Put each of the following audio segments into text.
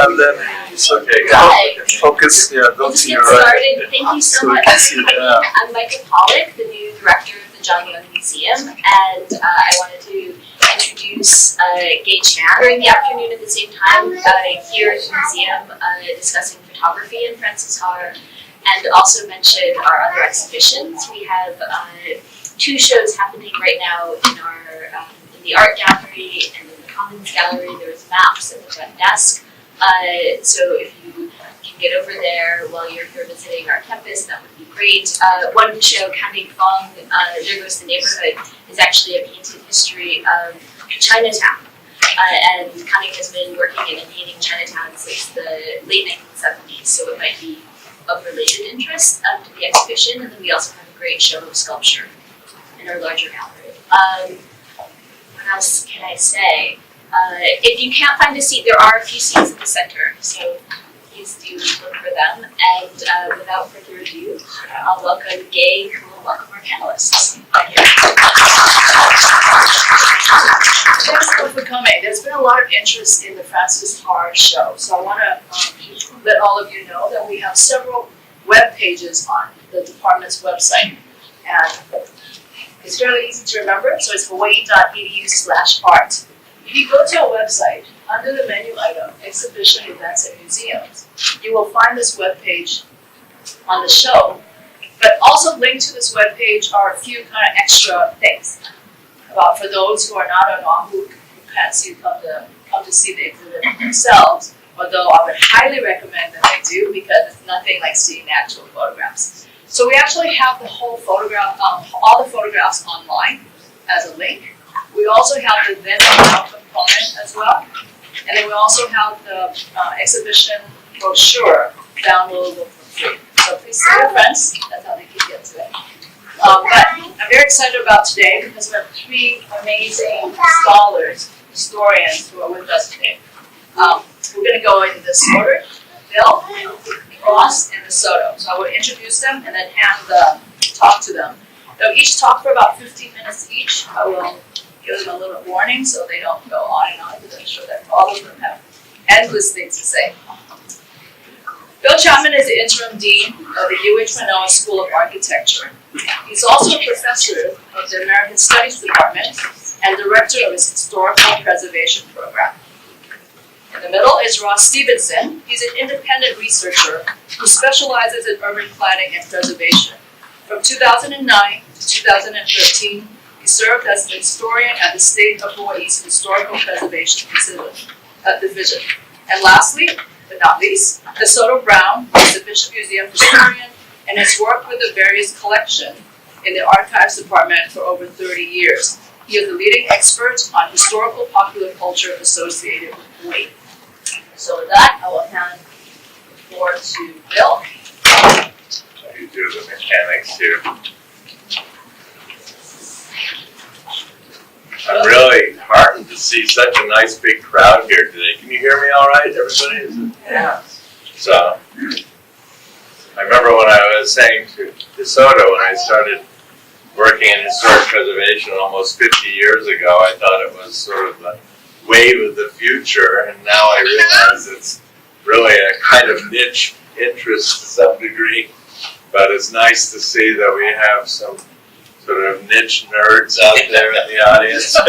and then focus. Yeah, go to your right. Started. Thank you so much. I'm Micah Pollock, the new director of the John Young Museum, and I wanted to introduce Gaye during the afternoon at the same time here at the museum discussing photography in Francis Haar, and also mention our other exhibitions. We have 2 shows happening right now in our in the art gallery and in the Commons Gallery. There's maps at the front desk. So if you can get over there while you're here visiting our campus, that would be great. One show, Counting Fong, There Goes the Neighborhood, is actually a painted history of Chinatown. And Counting has been working in painting Chinatown since the late 1970s, so it might be of related interest to the exhibition. And then we also have a great show of sculpture in our larger gallery. What else can I say? If you can't find a seat, there are a few seats at the center, so please do look for them. And without further ado, I'll welcome Gaye, who will welcome our panelists. Thank you. Thanks for coming. There's been a lot of interest in the Francis Haar show, so I want to let all of you know that we have several web pages on the department's website. And it's fairly easy to remember, so it's hawaii.edu/art. If you go to our website, under the menu item, Exhibition, Events, and Museums, you will find this webpage on the show. But also linked to this webpage are a few kind of extra things about for those who are not at all, who can't see come to see the exhibit themselves. Although I would highly recommend that they do, because it's nothing like seeing actual photographs. So we actually have the whole photograph, all the photographs online as a link. We also have the then and now component as well. And then we also have the exhibition brochure downloadable for free. So please tell your friends, that's how they can get to it. But I'm very excited about today because we have 3 amazing scholars, historians who are with us today. We're going to go in this order: Bill, Ross, and DeSoto. So I will introduce them and then hand the talk to them. They'll each talk for about 15 minutes each. I will give them a little warning so they don't go on and on, because I'm sure that all of them have endless things to say. Bill Chapman is the interim dean of the UH Manoa School of Architecture. He's also a professor of the American Studies Department and director of his Historical Preservation Program. In the middle is Ross Stephenson. He's an independent researcher who specializes in urban planning and preservation. From 2009 to 2013, he served as an historian at the State of Hawaii's Historical Preservation Division. And lastly, but not least, DeSoto Brown is the Bishop Museum historian and has worked with the various collections in the Archives Department for over 30 years. He is a leading expert on historical popular culture associated with Hawaii. So with that, I will hand the floor to Bill. You do the mechanics here. I'm really heartened to see such a nice big crowd here today. Can you hear me all right, everybody? Yeah. So, I remember when I was saying to DeSoto, when I started working in historic preservation almost 50 years ago, I thought it was sort of the wave of the future, and now I realize it's really a kind of niche interest to some degree. But it's nice to see that we have some sort of niche nerds out there in the audience. I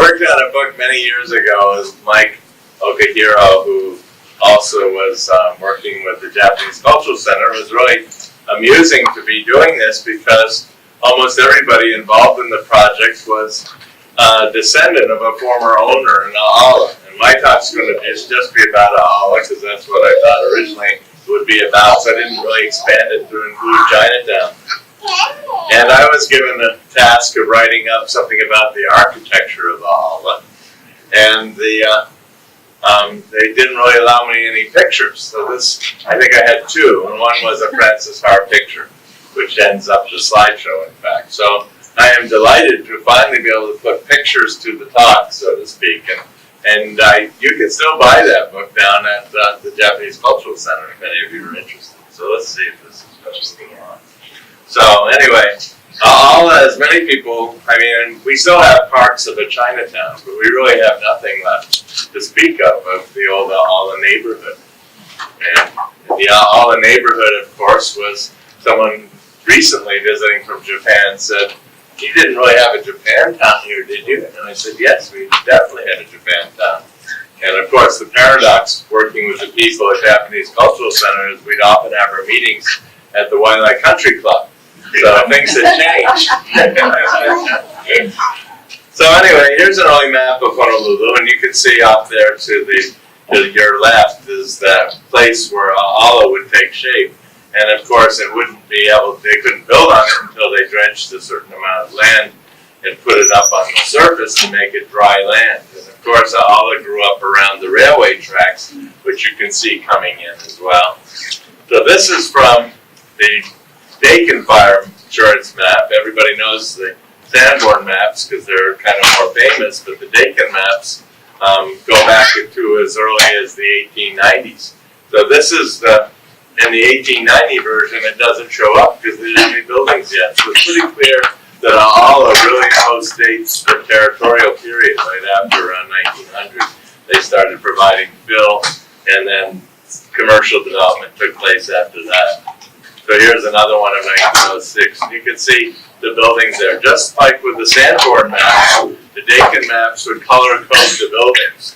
worked on a book many years ago with Mike Okahiro, who also was working with the Japanese Cultural Center. It was really amusing to be doing this because almost everybody involved in the project was a descendant of a former owner in A'ala. And my talk's going to just be about A'ala because that's what I thought originally it would be about, so I didn't really expand it to include Chinatown. And I was given the task of writing up something about the architecture of A'ala. And they didn't really allow me any pictures. So this, I think I had 2, and one was a Francis Haar picture, which ends up the slideshow, in fact. So I am delighted to finally be able to put pictures to the talk, so to speak. And you can still buy that book down at the Japanese Cultural Center if any of you are interested. So let's see if this is going on. So anyway, A'ala, as many people, I mean, we still have parts of a Chinatown, but we really have nothing left to speak of the old A'ala Ala neighborhood, of course, was someone recently visiting from Japan said, "You didn't really have a Japantown here, did you?" And I said, "Yes, we definitely had a Japantown." And of course, the paradox working with the people at Japanese Cultural Center is we'd often have our meetings at the Waialae Country Club. So things had changed. So anyway, here's an early map of Honolulu, and you can see up there to your left is that place where Ala would take shape. And of course, they couldn't build on it until they dredged a certain amount of land and put it up on the surface to make it dry land. And of course, Ala grew up around the railway tracks, which you can see coming in as well. So this is from the Dakin Fire Insurance map. Everybody knows the Sanborn maps because they're kind of more famous, but the Dakin maps go back to as early as the 1890s. So this is in the 1890 version, it doesn't show up because there aren't any buildings yet. So it's pretty clear that Ala really postdates the territorial period right after around 1900. They started providing fill, and then commercial development took place after that. So here's another one of 1906. You can see the buildings there. Just like with the Sanborn maps, the Dakin maps would color code the buildings.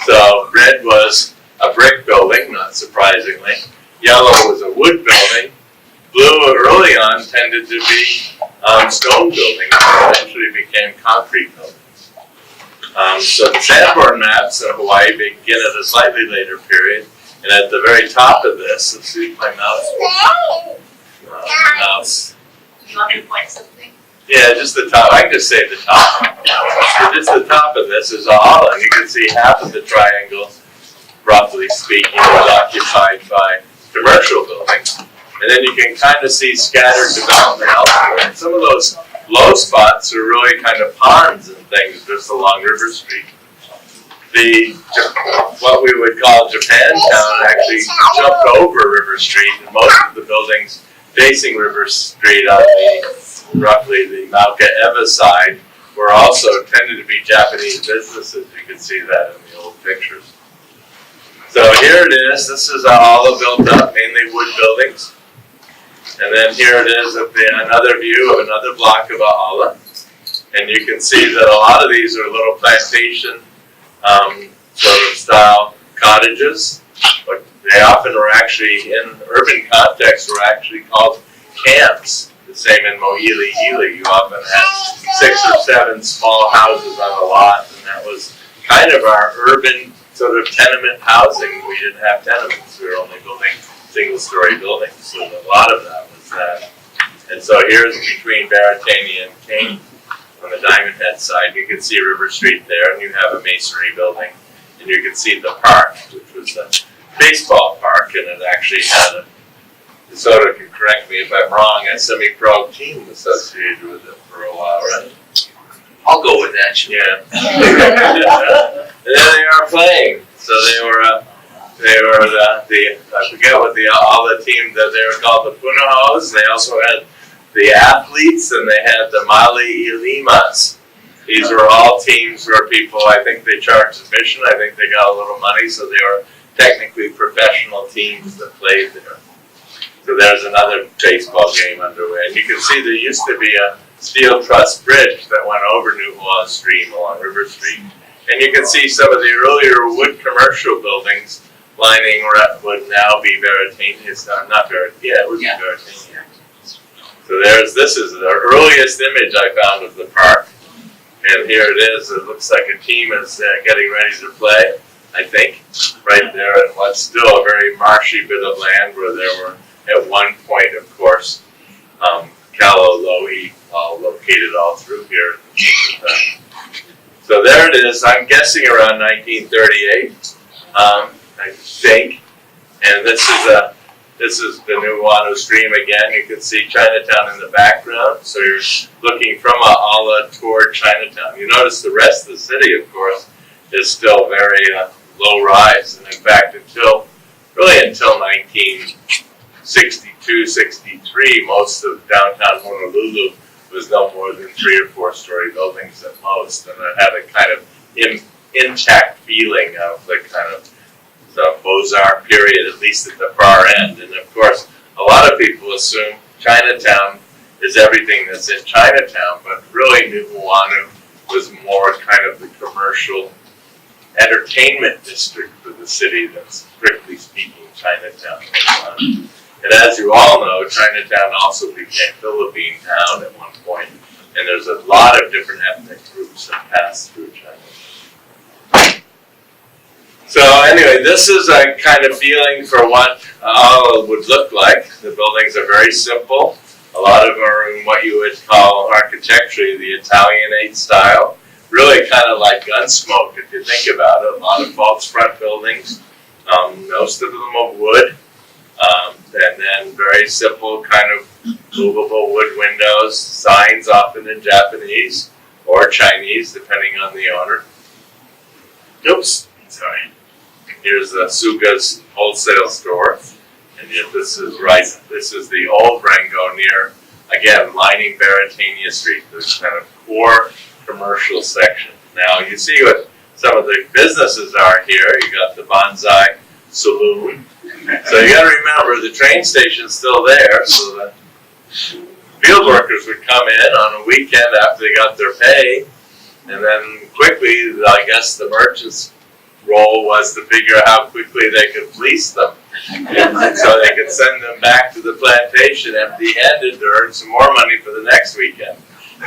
So red was a brick building, not surprisingly. Yellow was a wood building. Blue early on tended to be stone buildings, and eventually became concrete buildings. So the Sanborn maps of Hawaii begin at a slightly later period, and at the very top of this, let's see if my mouse You want me to point something? Yeah, just the top. I can just say the top. So just the top of this is Ala, and you can see half of the triangle, roughly speaking, was occupied by commercial buildings. And then you can kind of see scattered development elsewhere. And some of those low spots are really kind of ponds and things just along River Street. What we would call Japantown actually jumped over River Street, and most of the buildings facing River Street on roughly the Mauka Eva side were also tended to be Japanese businesses. You can see that in the old pictures. So here it is. This is Ala built up, mainly wood buildings. And then here it is another view of another block of Ala. And you can see that a lot of these are little plantation sort of style cottages. But they often were actually, in urban context, were actually called camps. The same in Mo'ili Hili. You often had 6 or 7 small houses on a lot, and that was kind of our urban sort of tenement housing. We didn't have tenements. We were only building single-story buildings, so a lot of that was that. And so here's between Baratani and King on the Diamond Head side. You can see River Street there, and you have a masonry building, and you can see the park, which was a baseball park, and it actually had DeSoto can correct me if I'm wrong, a semi-pro team associated with it for a while, right? I'll go with that. Yeah. And then they are playing. So they were I forget what the Ala team that they were called, the Punahos. They also had the athletes, and they had the Mali Ilimas. These were all teams where people, I think they charged admission. I think they got a little money, so they were technically professional teams that played there. So there's another baseball game underway. And you can see there used to be a steel truss bridge that went over Nu'ua'a Stream along River Street. And you can see some of the earlier wood commercial buildings lining what would now be Baratani. It's not Baratani, it would be Baratani. So this is the earliest image I found of the park. And here it is. It looks like a team is getting ready to play, I think, right there in what's still a very marshy bit of land where there were, at one point, of course, Kalalo'i all located all through here. So there it is. I'm guessing around 1938, I think. And this is the Nu'ua'a Stream again. You can see Chinatown in the background. So you're looking from Ala toward Chinatown. You notice the rest of the city, of course, is still very low rise. And in fact, until 1962, 63, most of downtown Honolulu was no more than 3 or 4 story buildings at most, and it had a kind of intact feeling of the kind of the Beaux-Arts period, at least at the far end. And of course, a lot of people assume Chinatown is everything that's in Chinatown, but really Nu'uanu was more kind of the commercial entertainment district for the city than strictly speaking Chinatown. And as you all know, Chinatown also became Philippine town at one point, and there's a lot of different ethnic groups that pass through China. So anyway, this is a kind of feeling for what all would look like. The buildings are very simple. A lot of them are in what you would call architecturally the Italianate style. Really kind of like Gunsmoke if you think about it. A lot of false front buildings, most of them of wood, and then very simple kind of movable wood windows, signs often in Japanese or Chinese depending on the owner. Oops, sorry. Here's the Suga's wholesale store, and yet this is the old Rango near, again, lining Baratania Street, this kind of core commercial section. Now you see what some of the businesses are here. You got the Bonsai Saloon. So you gotta remember the train station's still there, so the field workers would come in on a weekend after they got their pay, and then quickly, I guess the merchants' role was to figure out how quickly they could fleece them. And so they could send them back to the plantation empty-handed to earn some more money for the next weekend.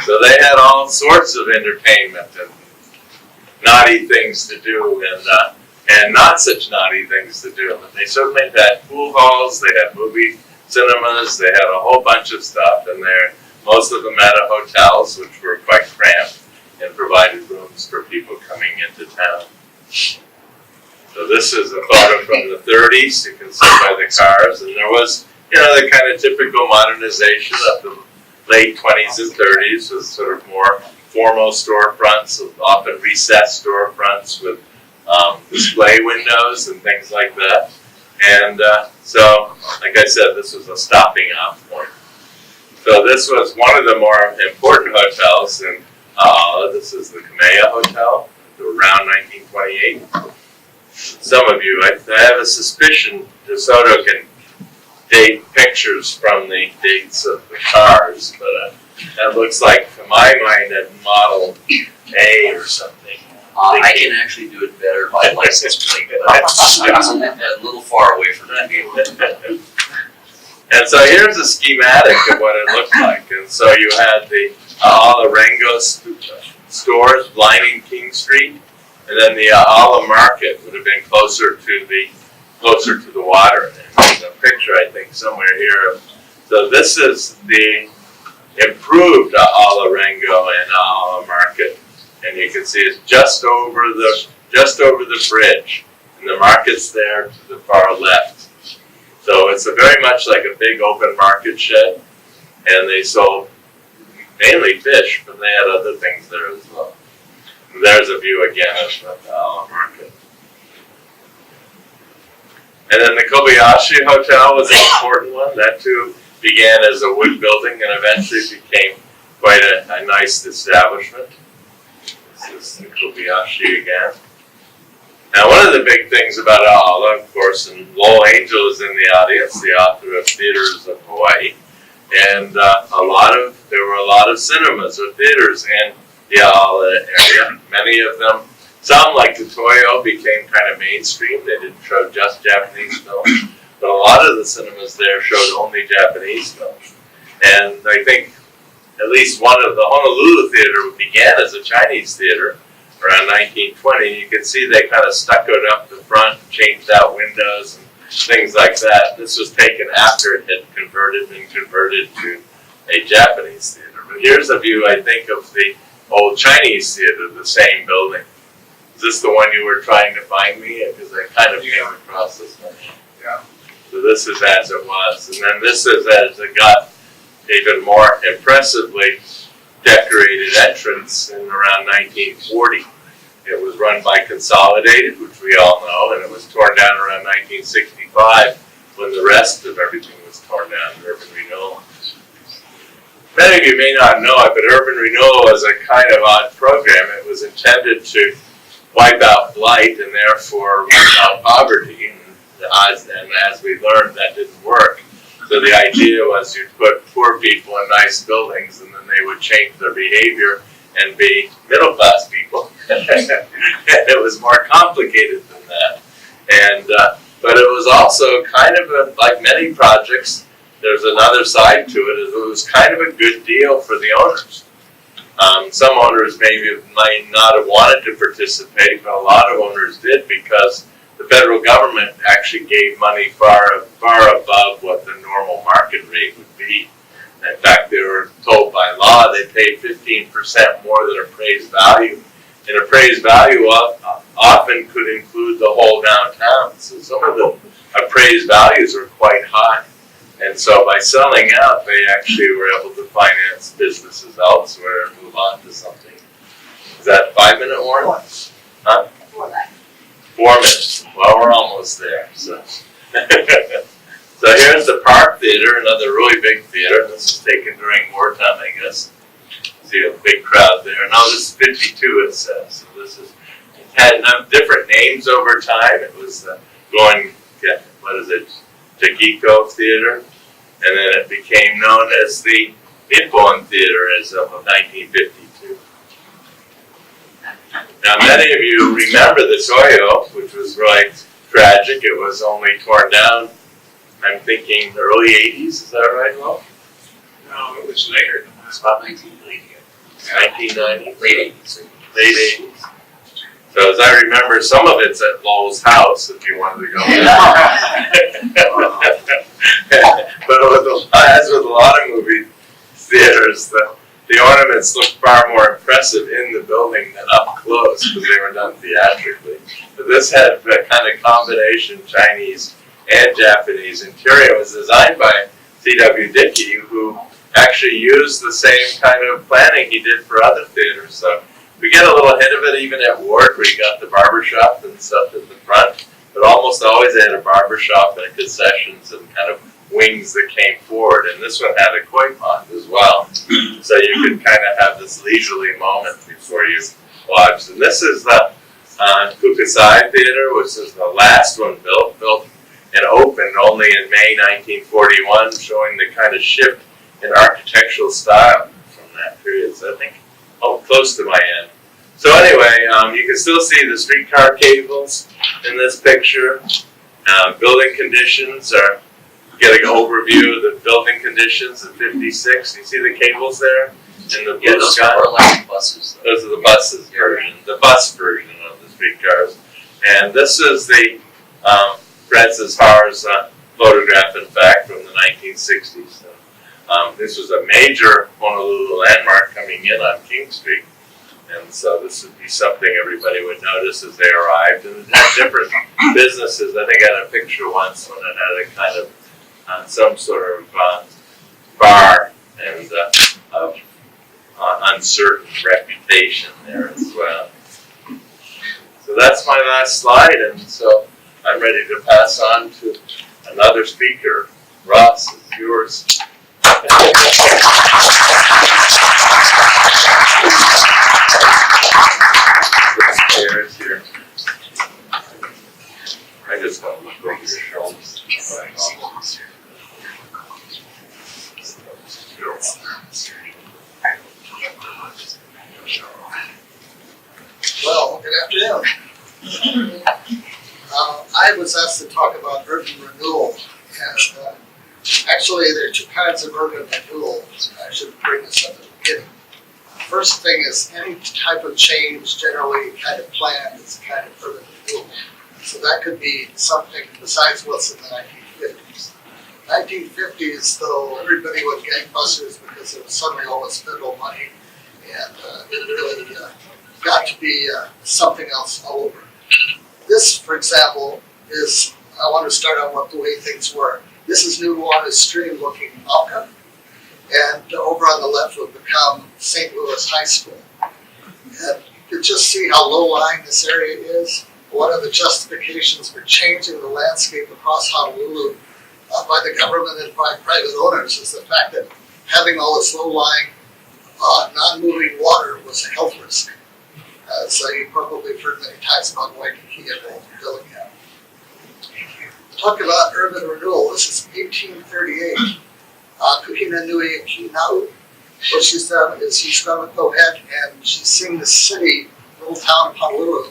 So they had all sorts of entertainment and naughty things to do, and not such naughty things to do. But they certainly had pool halls, they had movie cinemas, they had a whole bunch of stuff, and most of them had hotels, which were quite cramped, and provided rooms for people coming into town. So this is a photo from the 30s, you can see by the cars, and there was, the kind of typical modernization of the late 20s and 30s with sort of more formal storefronts, often recessed storefronts with display windows and things like that. And so, like I said, this was a stopping off point. So this was one of the more important hotels in this is the Kamea Hotel, around 1928. Some of you, I have a suspicion DeSoto can date pictures from the dates of the cars, but that looks like, to my mind, a Model A or something. I can actually do it better by license plate, but I'm a little far away from that. And so here's a schematic of what it looked like. And so you had all the Rango stores lining King Street, and then the Ala Market would have been closer to the water. And there's a picture, I think, somewhere here. So this is the improved Ala Rango and Ala Market, and you can see it's just over the bridge, and the market's there to the far left. So it's very much like a big open market shed, and they sold mainly fish, but they had other things there as well. And there's a view again of the Ala Market. And then the Kobayashi Hotel was an important one. That too began as a wood building and eventually became quite a nice establishment. This is the Kobayashi again. Now, one of the big things about Ala, of course, and Lowell Angel is in the audience, the author of Theaters of Hawaii, and there were a lot of cinemas or theaters in the Ala area. Many of them, some like the Toyo, became kind of mainstream. They didn't show just Japanese films, but a lot of the cinemas there showed only Japanese films. And I think at least one of the Honolulu theater began as a Chinese theater around 1920. You can see they kind of stuccoed up the front, changed out windows and things like that. This was taken after it had been converted to a Japanese theater. But here's a view, I think, of the old Chinese theater, the same building. Is this the one you were trying to find me? Because I kind of came across this one. Yeah. So this is as it was. And then this is as it got even more impressively decorated entrance in around 1940. It was run by Consolidated, which we all know, and it was torn down around 1965 when the rest of everything was torn down in urban renewal. Many of you may not know it, but urban renewal was a kind of odd program. It was intended to wipe out blight and therefore wipe out poverty. And the odds as we learned, that didn't work. So the idea was you'd put poor people in nice buildings, and then they would change their behavior and be middle-class people. And it was more complicated than that. And but it was also kind of like many projects, there's another side to it, is it was kind of a good deal for the owners. Some owners maybe might not have wanted to participate, but a lot of owners did, because the federal government actually gave money far above what the normal market rate would be. In fact, they were told by law they paid 15% more than appraised value. And appraised value often could include the whole downtown. So some of the appraised values were quite high. And so by selling out, they actually were able to finance businesses elsewhere and move on to something. Is that 5-minute warning? Huh? 4 minutes. Well, we're almost there. So, so here's the Park Theater, another really big theater. This is taken during wartime, I guess. See a big crowd there. No, this is 52, it says. So this is, it had different names over time. It was Takiko Theater, and then it became known as the Nippon Theater as of 1952. Now, many of you remember the Toyo, which was really tragic. It was only torn down, I'm thinking, the early 80s. Is that right, Will? No, it was later. It was about 1990. 1990? Late 80s. Late 80s. So as I remember, some of it's at Lowell's house, if you wanted to go there. But as with a lot of movie theaters, the ornaments look far more impressive in the building than up close, because they were done theatrically. But this had a kind of combination Chinese and Japanese interior. It was designed by C.W. Dickey, who actually used the same kind of planning he did for other theaters. So we get a little hint of it even at Ward, where you got the barbershop and stuff at the front, but almost always they had a barbershop and a concessions and kind of wings that came forward. And this one had a koi pond as well. So you could kind of have this leisurely moment before you watch. And this is the Kukusai Theater, which is the last one built and opened only in May 1941, showing the kind of shift in architectural style from that period. So I think close to my end. So anyway, you can still see the streetcar cables in this picture. Building conditions are, get an overview of the building conditions of 56. You see the cables there in the blue Those sky? are like buses. Those are the buses version, the bus version of the streetcars. And this is the Francis Haar's photograph, in fact, from the 1960s. So, this was a major Honolulu landmark coming in on King Street. And so this would be something everybody would notice as they arrived. And it had different businesses. I think I had a picture once when it had a kind of some sort of bar and uncertain reputation there as well. So that's my last slide, and so I'm ready to pass on to another speaker. Ross, it's yours. Here. I just want to look over your shoulders. Well, good afternoon. I was asked to talk about urban renewal, and actually there are two kinds of urban renewal. I should bring this up at the beginning. First thing is any type of change generally kind of planned is kind of urban renewal. So that could be something besides what's in the 1950s. 1950s, though, everybody went gangbusters because there was suddenly all this federal money, and it really got to be something else all over. This, for example, is, I want to start on what the way things were. This is New Water Stream looking Malcolm, and over on the left would become St. Louis High School. And you can just see how low-lying this area is. One of the justifications for changing the landscape across Honolulu by the government and by private owners is the fact that having all this low-lying, non-moving water was a health risk. So you probably have heard many times about Waikiki and Building. talk about urban renewal. This is 1838. Kuhina Nui Kinau. What she's done is she's going to go ahead and she's seeing the city, little town of Honolulu.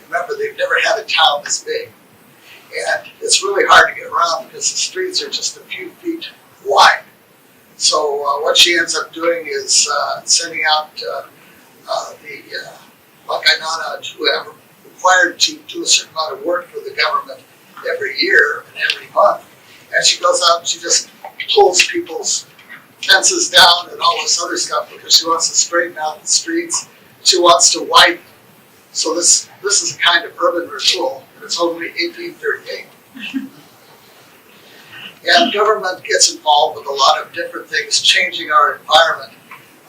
Remember, they've never had a town this big. And it's really hard to get around because the streets are just a few feet wide. So what she ends up doing is sending out the Wakainana who are required to do a certain amount of work for the government every year and every month. And she goes out and she just pulls people's fences down and all this other stuff because she wants to straighten out the streets. She wants to widen. So this is a kind of urban renewal, and it's only 1838. And government gets involved with a lot of different things, changing our environment.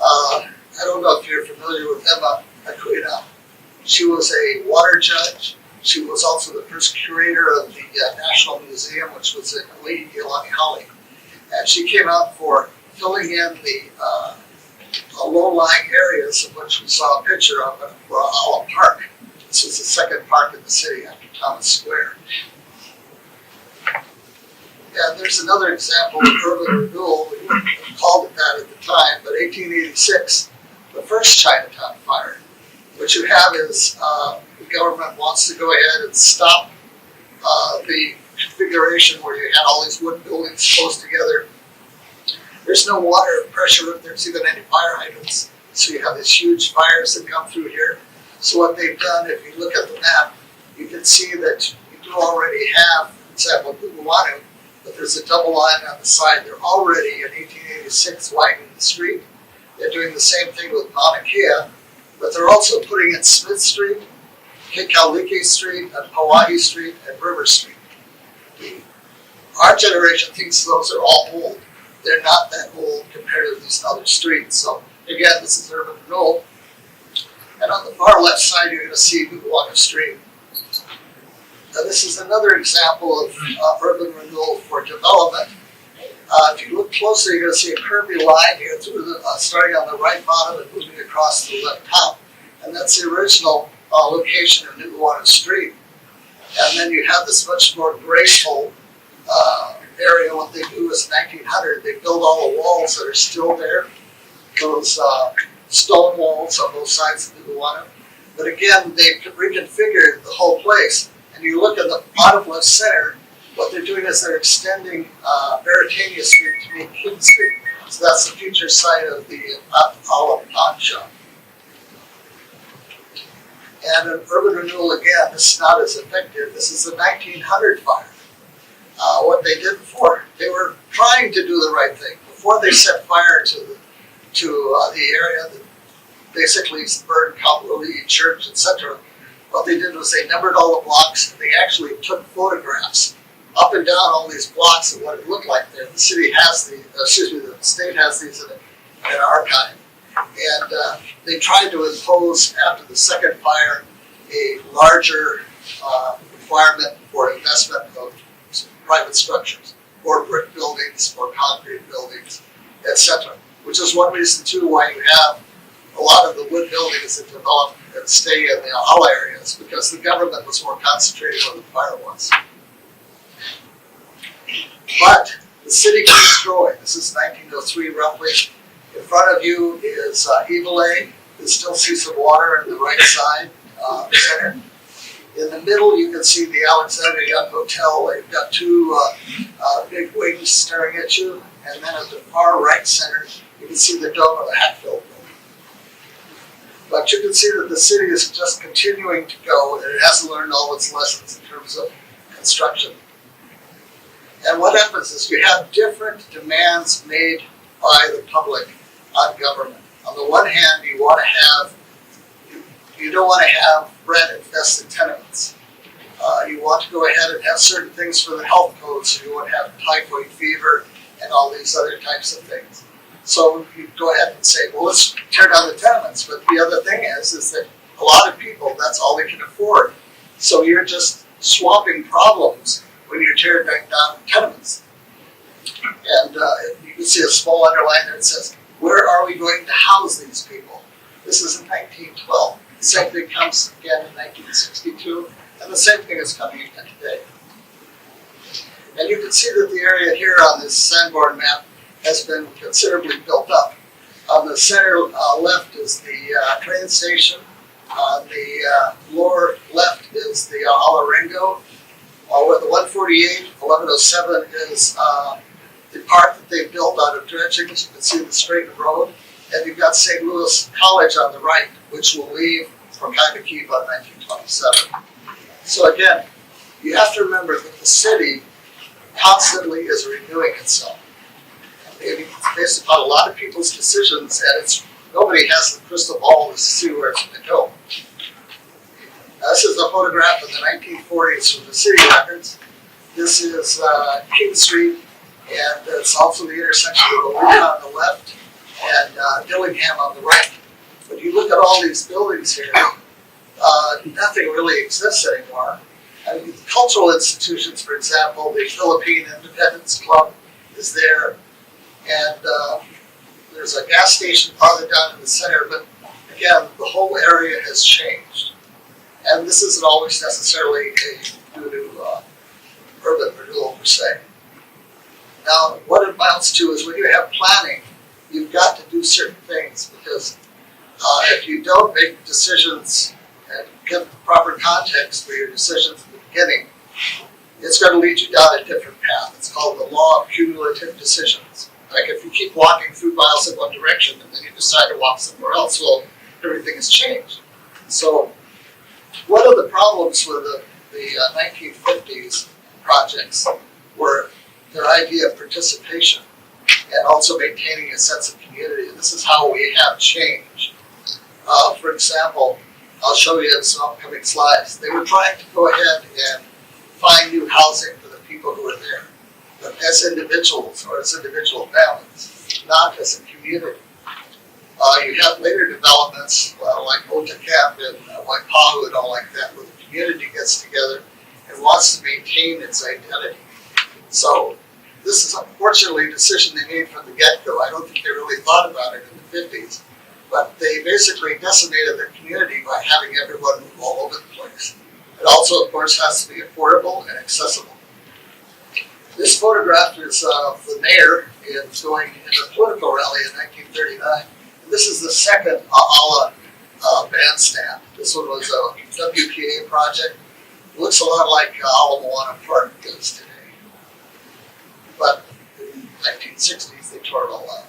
I don't know if you're familiar with Emma Akuina. She was a water judge. She was also the first curator of the National Museum, which was in Iolani. And she came out for filling in the low-lying areas of which we saw a picture of at Ra'ala Park. This was the second park in the city after Thomas Square. And there's another example of urban renewal. We wouldn't have called it that at the time, but 1886, the first Chinatown fire. What you have is the government wants to go ahead and stop the configuration where you had all these wood buildings close together. There's no water pressure if there's even any fire hydrants. So you have these huge fires that come through here. So what they've done, if you look at the map, you can see that you do already have, for example, Guguwanu, but there's a double line on the side. They're already in 1886 widening the street. They're doing the same thing with Mauna Kea, but they're also putting in Smith Street, Kekalike Street, and Hawaii Street, and River Street. Our generation thinks those are all old. They're not that old compared to these other streets. So again, this is urban renewal. And on the far left side, you're going to see Guguwanu Street. Now, this is another example of urban renewal for development. If you look closely, you're going to see a curvy line here through the, starting on the right bottom and moving across to the left top. And that's the original location of Guguwanu Street. And then you have this much more graceful area. What they do is 1900, they build all the walls that are still there. Those stone walls on both sides of Guguwanu. But again, they've reconfigured the whole place. And you look at the bottom left center, what they're doing is they're extending Veritania Street to meet King Street. So that's the future site of the Olive Pawn Shop. And an urban renewal, again, this is not as effective. This is the 1900 fire. What they did before, they were trying to do the right thing. Before they set fire to the area that basically burned Kaupalii Church, etc., what they did was they numbered all the blocks and they actually took photographs up and down all these blocks of what it looked like there. The city has the state has these in an archive. And they tried to impose, after the second fire, a larger requirement for investment of private structures, or brick buildings, or concrete buildings, etc. Which is one reason, too, why you have a lot of the wood buildings that develop and stay in the Ahala areas, because the government was more concentrated where the fire was. But the city keeps growing. This is 1903 roughly. In front of you is Iwilei. You still see some water in the right side center. In the middle, you can see the Alexander Young Hotel. They've got two big wings staring at you. And then at the far right center, you can see the dome of the Hatfield building. But you can see that the city is just continuing to go, and it hasn't learned all its lessons in terms of construction. And what happens is you have different demands made by the public on government. On the one hand, you don't want to have rat-infested tenements. You want to go ahead and have certain things for the health code, so you won't have typhoid fever and all these other types of things. So you go ahead and say, well, let's tear down the tenements. But the other thing is that a lot of people, that's all they can afford. So you're just swapping problems when you're tearing down tenements. And you can see a small underline there that says, where are we going to house these people? This is in 1912. The same thing comes again in 1962. And the same thing is coming again today. And you can see that the area here on this sandboard map has been considerably built up. On the center left is the train station. On the lower left is the Alarengo. Where the 148, 1107 is the part that they built out of dredging. As you can see the straightened road. And you've got St. Louis College on the right, which will leave for Kankakee by 1927. So again, you have to remember that the city constantly is renewing itself. It's based upon a lot of people's decisions, and nobody has the crystal ball to see where it's going to go. This is a photograph of the 1940s from the city records. This is King Street, and it's also the intersection of the Loop on the left and Dillingham on the right. But you look at all these buildings here, nothing really exists anymore. I mean, the cultural institutions, for example, the Philippine Independence Club is there, and there's a gas station farther down in the center, but again, the whole area has changed. And this isn't always necessarily due to urban renewal per se. Now, what it amounts to is when you have planning, you've got to do certain things, because if you don't make decisions and give the proper context for your decisions at the beginning, it's going to lead you down a different path. It's called the law of cumulative decisions. Like if you keep walking through miles in one direction and then you decide to walk somewhere else, well, everything has changed. So one of the problems with the 1950s projects were their idea of participation and also maintaining a sense of community. And this is how we have changed. For example, I'll show you in some upcoming slides. They were trying to go ahead and find new housing for the people who were there, but as individuals or as individual families, not as a community. You have later developments like Ota Camp and Waipahu and all like that, where the community gets together and wants to maintain its identity. So this is unfortunately a decision they made from the get-go. I don't think they really thought about it in the 50s, but they basically decimated their community by having everyone move all over the place. It also, of course, has to be affordable and accessible. This photograph is of the mayor going in a political rally in 1939. And this is the second Ala bandstand. This one was a WPA project. It looks a lot like Ala Moana Park does today. But in the 1960s, they tore it all out.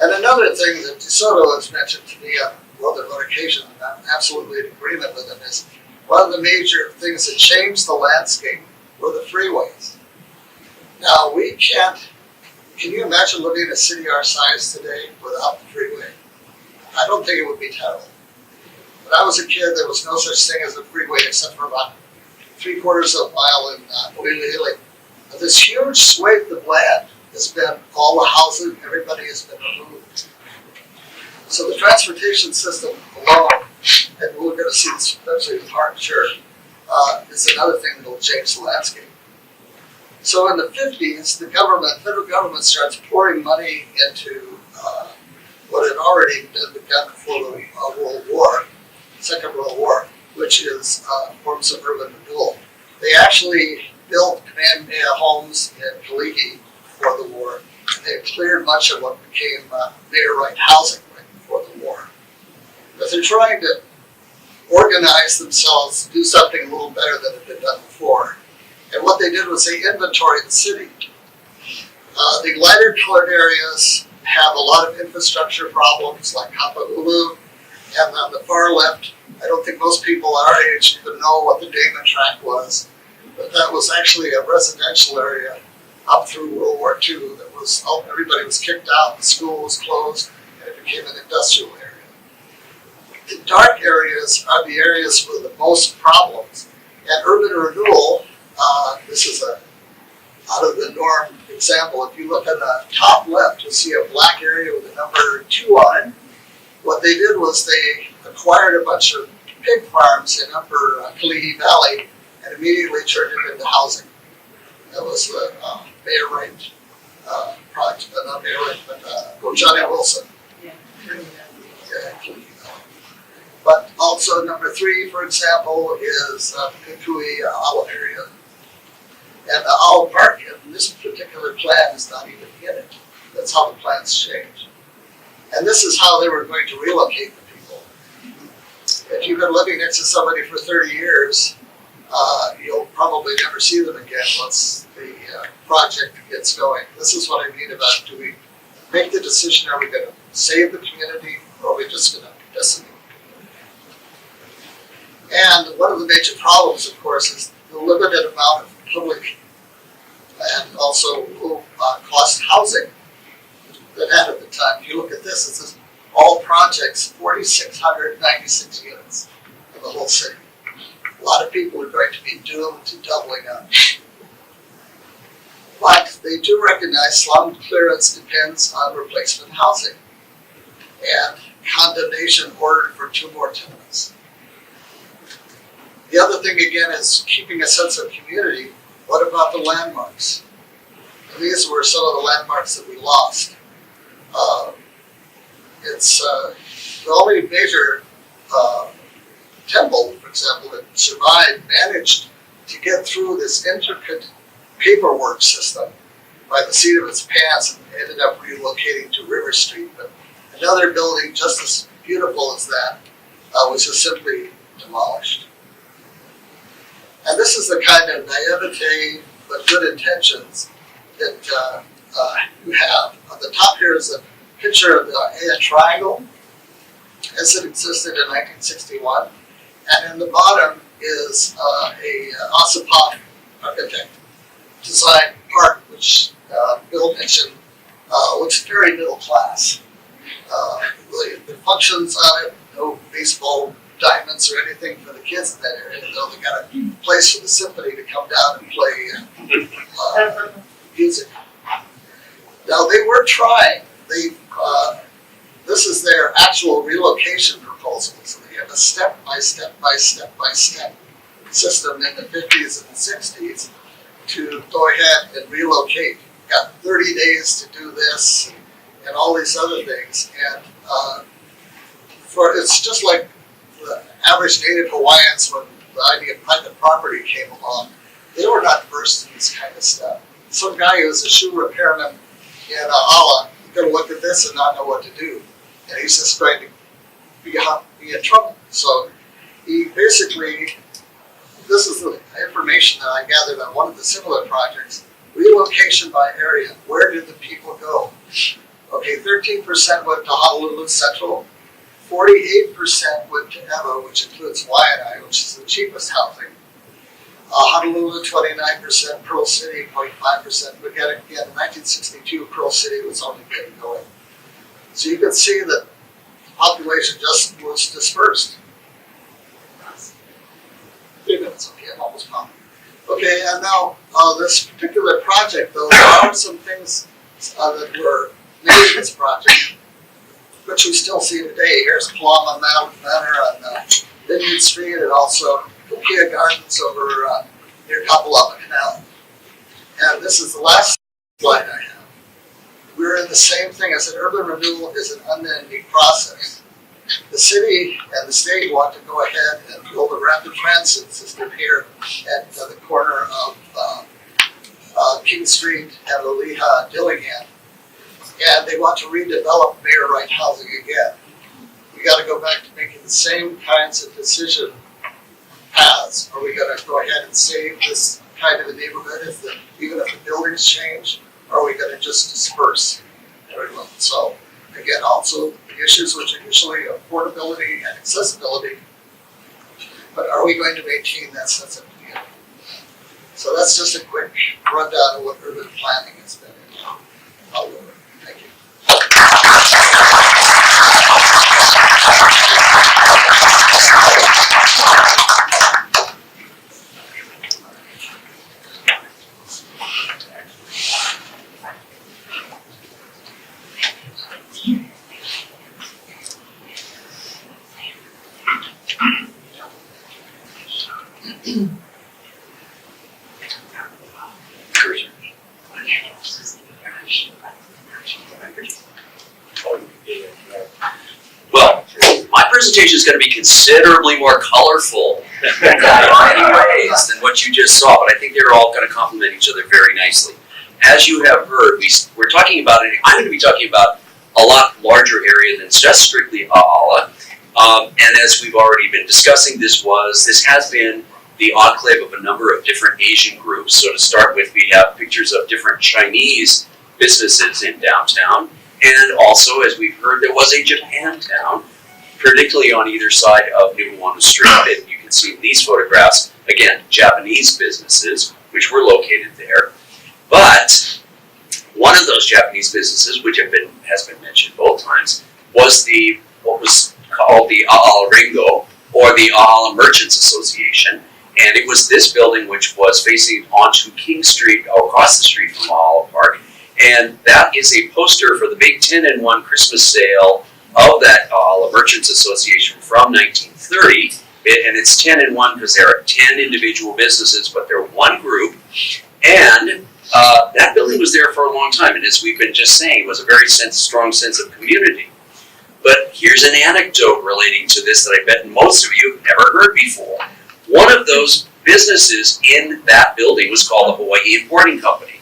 And another thing that DeSoto has mentioned to me on more than one occasion, and I'm absolutely in agreement with him, is one of the major things that changed the landscape were the freeways. Now, can you imagine living in a city our size today without the freeway? I don't think it would be terrible. When I was a kid, there was no such thing as a freeway except for about 3/4 of a mile in Honolulu. This huge swathe of land has been all the housing, everybody has been removed. So the transportation system alone, and we're going to see this eventually with Haar, sure, is another thing that will change the landscape. So in the 50s, the federal government starts pouring money into what had already been begun before the Second World War, which is forms of urban renewal. They actually built Kamehameha homes in Kaligi before the war, and they cleared much of what became mayor right housing right before the war. But they're trying to organize themselves to do something a little better than had been done before. And what they did was they inventoried the city. The lighter colored areas have a lot of infrastructure problems like Honolulu, and on the far left, I don't think most people our age even know what the Damon Tract was, but that was actually a residential area up through World War II that was, everybody was kicked out, the school was closed, and it became an industrial area. The dark areas are the areas with the most problems. And urban renewal, this is a out of the norm example. If you look on the top left, you'll see a black area with a number 2 on it. What they did was they acquired a bunch of pig farms in upper Kaligi Valley and immediately turned it into housing. That was the Mayor Wright project, not Mayor Wright, but Johnny Wilson. Yeah, Kaligi Valley. But also number 3, for example, is the Kukui Ala area. And the Ala Park particular plan is not even in it. That's how the plans change. And this is how they were going to relocate the people. If you've been living next to somebody for 30 years, you'll probably never see them again once the project gets going. This is what I mean about, do we make the decision, are we going to save the community, or are we just going to decimate the community? And one of the major problems, of course, is the limited amount of public and also low cost housing that had at the time. If you look at this, it says all projects, 4,696 units in the whole city. A lot of people are going to be doomed to doubling up. But they do recognize slum clearance depends on replacement housing and condemnation ordered for 2 more tenements. The other thing again is keeping a sense of community. What about the landmarks? And these were some of the landmarks that we lost. It's the only major temple, for example, that survived, managed to get through this intricate paperwork system by the seat of its pants and ended up relocating to River Street. But another building just as beautiful as that was just simply demolished. And this is the kind of naivete but good intentions that you have. On the top here is a picture of the triangle as it existed in 1961. And in the bottom is a Ossipon architect designed park, which Bill mentioned, looks very middle class. The functions on it, no baseball diamonds or anything for the kids in that area, though they got a place for the symphony to come down and play music. Now they were trying. This is their actual relocation proposal. So they have a step by step system in the 50s and the 60s to go ahead and relocate. Got 30 days to do this and all these other things. And it's just like the average native Hawaiians when the idea of private property came along. They were not versed in this kind of stuff. Some guy who was a shoe repairman in Ala is going to look at this and not know what to do. And he's just going to be in trouble. So he basically, this is the information that I gathered on one of the similar projects, relocation by area. Where did the people go? Okay, 13% went to Honolulu Central, 48% went to Ewa, which includes Waianae, which is the cheapest housing. Honolulu, 29%, Pearl City, 0.5%. But again, in 1962, Pearl City was only getting going. So you can see that the population just was dispersed. 3 minutes, okay, I'm almost done. Okay, and now this particular project, though, there are some things that were made in this project, which we still see today. Here's Palama Manor on Vineyard Street, and also Kukia Gardens over near Kapalama Canal. And this is the last slide I have. We're in the same thing. I said urban renewal is an unending process. The city and the state want to go ahead and build a rapid transit system here at the corner of King Street and Loliha Dillingham. And they want to redevelop Mayor Right housing again. We got to go back to making the same kinds of decision paths. Are we going to go ahead and save this kind of a neighborhood even if the buildings change? Or are we going to just disperse everyone? So again, also the issues which are usually affordability and accessibility, but are we going to maintain that sense of community? So that's just a quick rundown of what urban planning has been all over. Thank you. Well, my presentation is going to be considerably more colorful in many ways than what you just saw, but I think they're all going to complement each other very nicely. as you have heard, we're talking about it. I'm going to be talking about a lot larger area than just strictly A'ala. And as we've already been discussing, this has been the enclave of a number of different Asian groups. So to start with, we have pictures of different Chinese businesses in downtown. And also, as we've heard, there was a Japantown, particularly on either side of Nu'uanu Street. And you can see in these photographs, again, Japanese businesses, which were located there. But one of those Japanese businesses, which has been mentioned both times, was what was called the A'ala Ringo, or the A'ala Merchants Association. And it was this building which was facing onto King Street, across the street from A'ala Park. And that is a poster for the big 10-in-1 Christmas sale of that A'ala Merchants Association from 1930. And it's 10-in-1 because there are 10 individual businesses, but they're one group. And that building was there for a long time. And as we've been just saying, it was a very strong sense of community. But here's an anecdote relating to this that I bet most of you have never heard before. One of those businesses in that building was called the Hawaii Importing Company.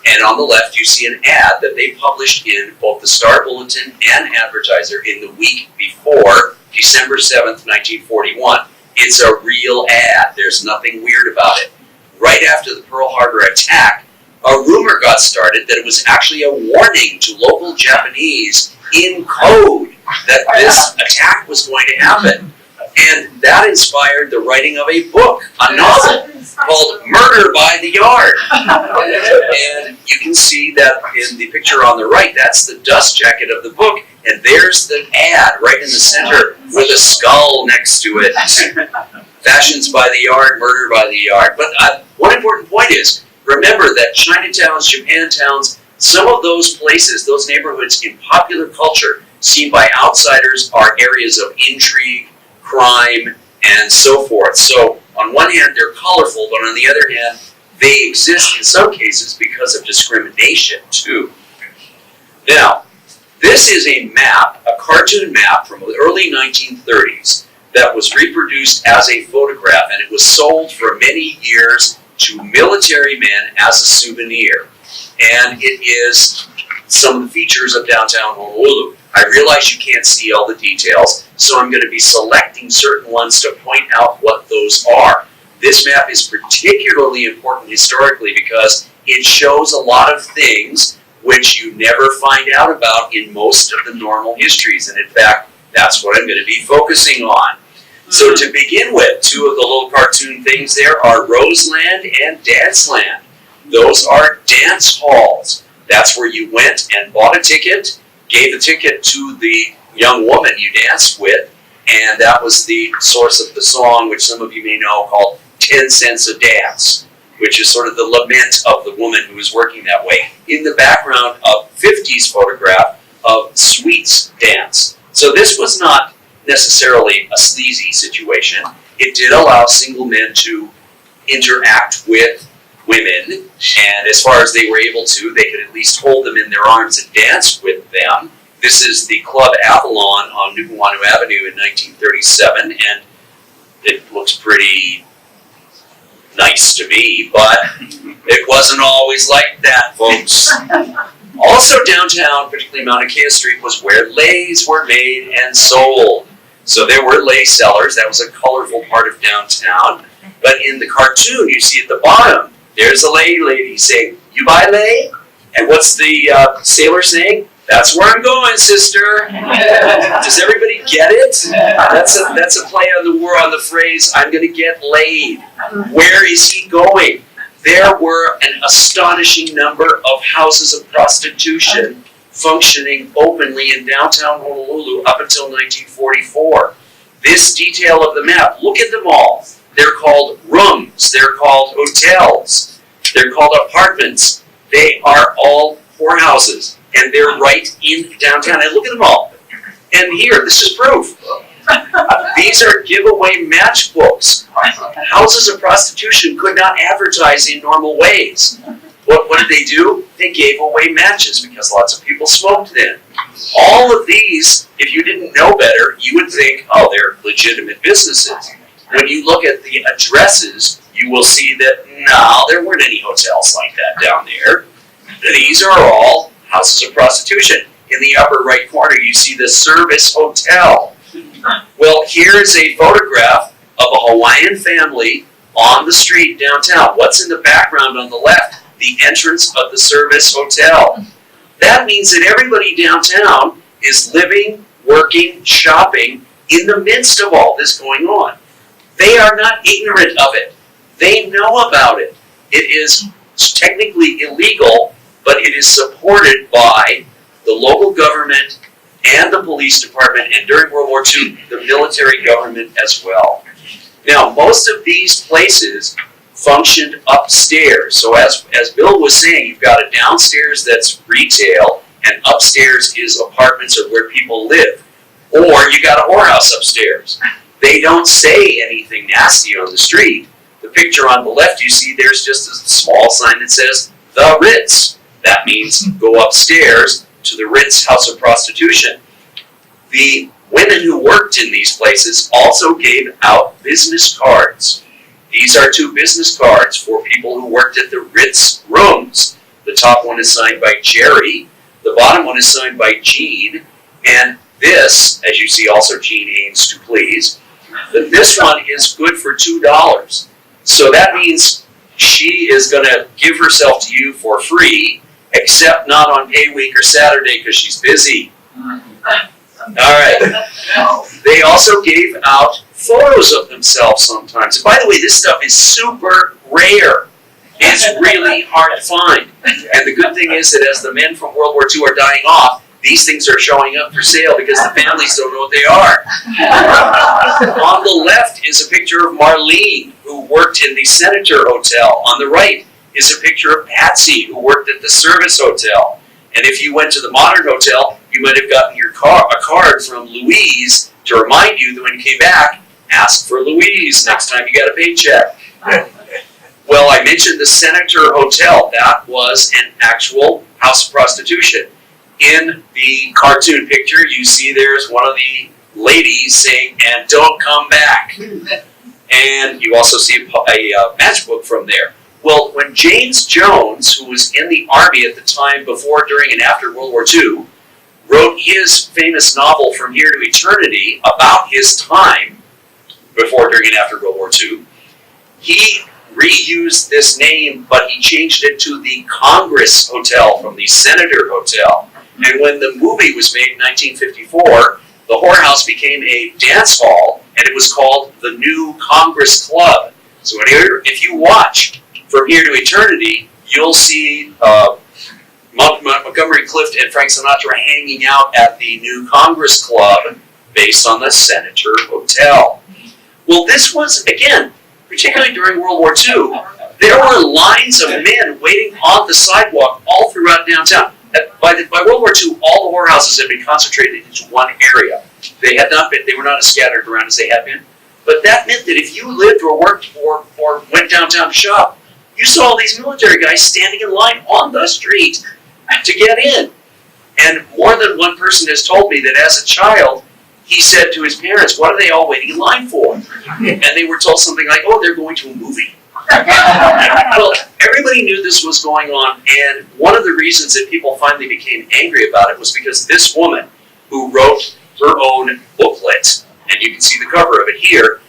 And on the left, you see an ad that they published in both the Star Bulletin and Advertiser in the week before December 7th, 1941. It's a real ad. There's nothing weird about it. Right after the Pearl Harbor attack, a rumor got started that it was actually a warning to local Japanese in code that this attack was going to happen. And that inspired the writing of a book, a novel, called Murder by the Yard. And you can see that in the picture on the right, that's the dust jacket of the book, and there's the ad right in the center with a skull next to it. Fashions by the Yard, Murder by the Yard. But one important point is, remember that Chinatowns, Japantowns, some of those places, those neighborhoods in popular culture, seen by outsiders, are areas of intrigue, crime, and so forth. So on one hand, they're colorful, but on the other hand, they exist in some cases because of discrimination too. Now, this is a map, a cartoon map from the early 1930s that was reproduced as a photograph, and it was sold for many years to military men as a souvenir. And it is some of the features of downtown Honolulu. I realize you can't see all the details, so I'm going to be selecting certain ones to point out what those are. This map is particularly important historically because it shows a lot of things which you never find out about in most of the normal histories. And in fact, that's what I'm going to be focusing on. So to begin with, two of the little cartoon things there are Roseland and Danceland. Those are dance halls. That's where you went and bought a ticket, gave the ticket to the young woman you danced with, and that was the source of the song, which some of you may know, called 10 Cents a Dance, which is sort of the lament of the woman who was working that way. In the background, a 50s photograph of Sweet's dance. So this was not necessarily a sleazy situation. It did allow single men to interact with women, and as far as they were able to, they could at least hold them in their arms and dance with them. This is the Club Avalon on Nu'uanu Avenue in 1937, and it looks pretty nice to me, but it wasn't always like that, folks. Also downtown, particularly Mauna Kea Street, was where leis were made and sold. So there were lei sellers. That was a colorful part of downtown. But in the cartoon, you see at the bottom, there's a lei lady saying, "You buy lei?" And what's the sailor saying? "That's where I'm going, sister." Does everybody get it? That's a play on the phrase, "I'm going to get laid." Where is he going? There were an astonishing number of houses of prostitution functioning openly in downtown Honolulu up until 1944. This detail of the map, look at them all. They're called rooms, they're called hotels, they're called apartments. They are all whorehouses, and they're right in downtown. And look at them all. And here, this is proof. These are giveaway matchbooks. Houses of prostitution could not advertise in normal ways. What did they do? They gave away matches because lots of people smoked then. All of these, if you didn't know better, you would think, oh, they're legitimate businesses. When you look at the addresses, you will see that, no, there weren't any hotels like that down there. These are all houses of prostitution. In the upper right corner, you see the Service Hotel. Well, here's a photograph of a Hawaiian family on the street downtown. What's in the background on the left? The entrance of the Service Hotel. That means that everybody downtown is living, working, shopping in the midst of all this going on. They are not ignorant of it. They know about it. It is technically illegal, but it is supported by the local government and the police department, and during World War II, the military government as well. Now, most of these places functioned upstairs. So as Bill was saying, you've got a downstairs that's retail, and upstairs is apartments or where people live. Or you got a whorehouse upstairs. They don't say anything nasty on the street. The picture on the left you see, there's just a small sign that says, The Ritz. That means go upstairs to the Ritz House of Prostitution. The women who worked in these places also gave out business cards. These are 2 business cards for people who worked at the Ritz rooms. The top one is signed by Jerry, the bottom one is signed by Jean, and this, as you see, also Jean aims to please. This one is good for $2. So that means she is going to give herself to you for free, except not on pay week or Saturday because she's busy. All right. They also gave out photos of themselves sometimes. And by the way, this stuff is super rare. It's really hard to find. And the good thing is that as the men from World War II are dying off, these things are showing up for sale because the families don't know what they are. On the left is a picture of Marlene, who worked in the Senator Hotel. On the right is a picture of Patsy, who worked at the Service Hotel. And if you went to the Modern Hotel, you might have gotten a card from Louise to remind you that when you came back, ask for Louise next time you got a paycheck. Well, I mentioned the Senator Hotel. That was an actual house of prostitution. In the cartoon picture, you see there's one of the ladies saying, "And don't come back." And you also see a matchbook from there. Well, when James Jones, who was in the Army at the time before, during, and after World War II, wrote his famous novel From Here to Eternity about his time before, during, and after World War II, he reused this name, but he changed it to the Congress Hotel from the Senator Hotel. And when the movie was made in 1954, the whorehouse became a dance hall, and it was called the New Congress Club. So if you watch From Here to Eternity, you'll see Montgomery Clift and Frank Sinatra hanging out at the New Congress Club based on the Senator Hotel. Well, this was, again, particularly during World War II, there were lines of men waiting on the sidewalk all throughout downtown. By World War II, all the whorehouses had been concentrated into one area. They were not as scattered around as they had been. But that meant that if you lived or worked or went downtown to shop, you saw all these military guys standing in line on the street to get in. And more than one person has told me that as a child, he said to his parents, "What are they all waiting in line for?" And they were told something like, "Oh, they're going to a movie." Well, everybody knew this was going on, and one of the reasons that people finally became angry about it was because this woman, who wrote her own booklet, and you can see the cover of it here,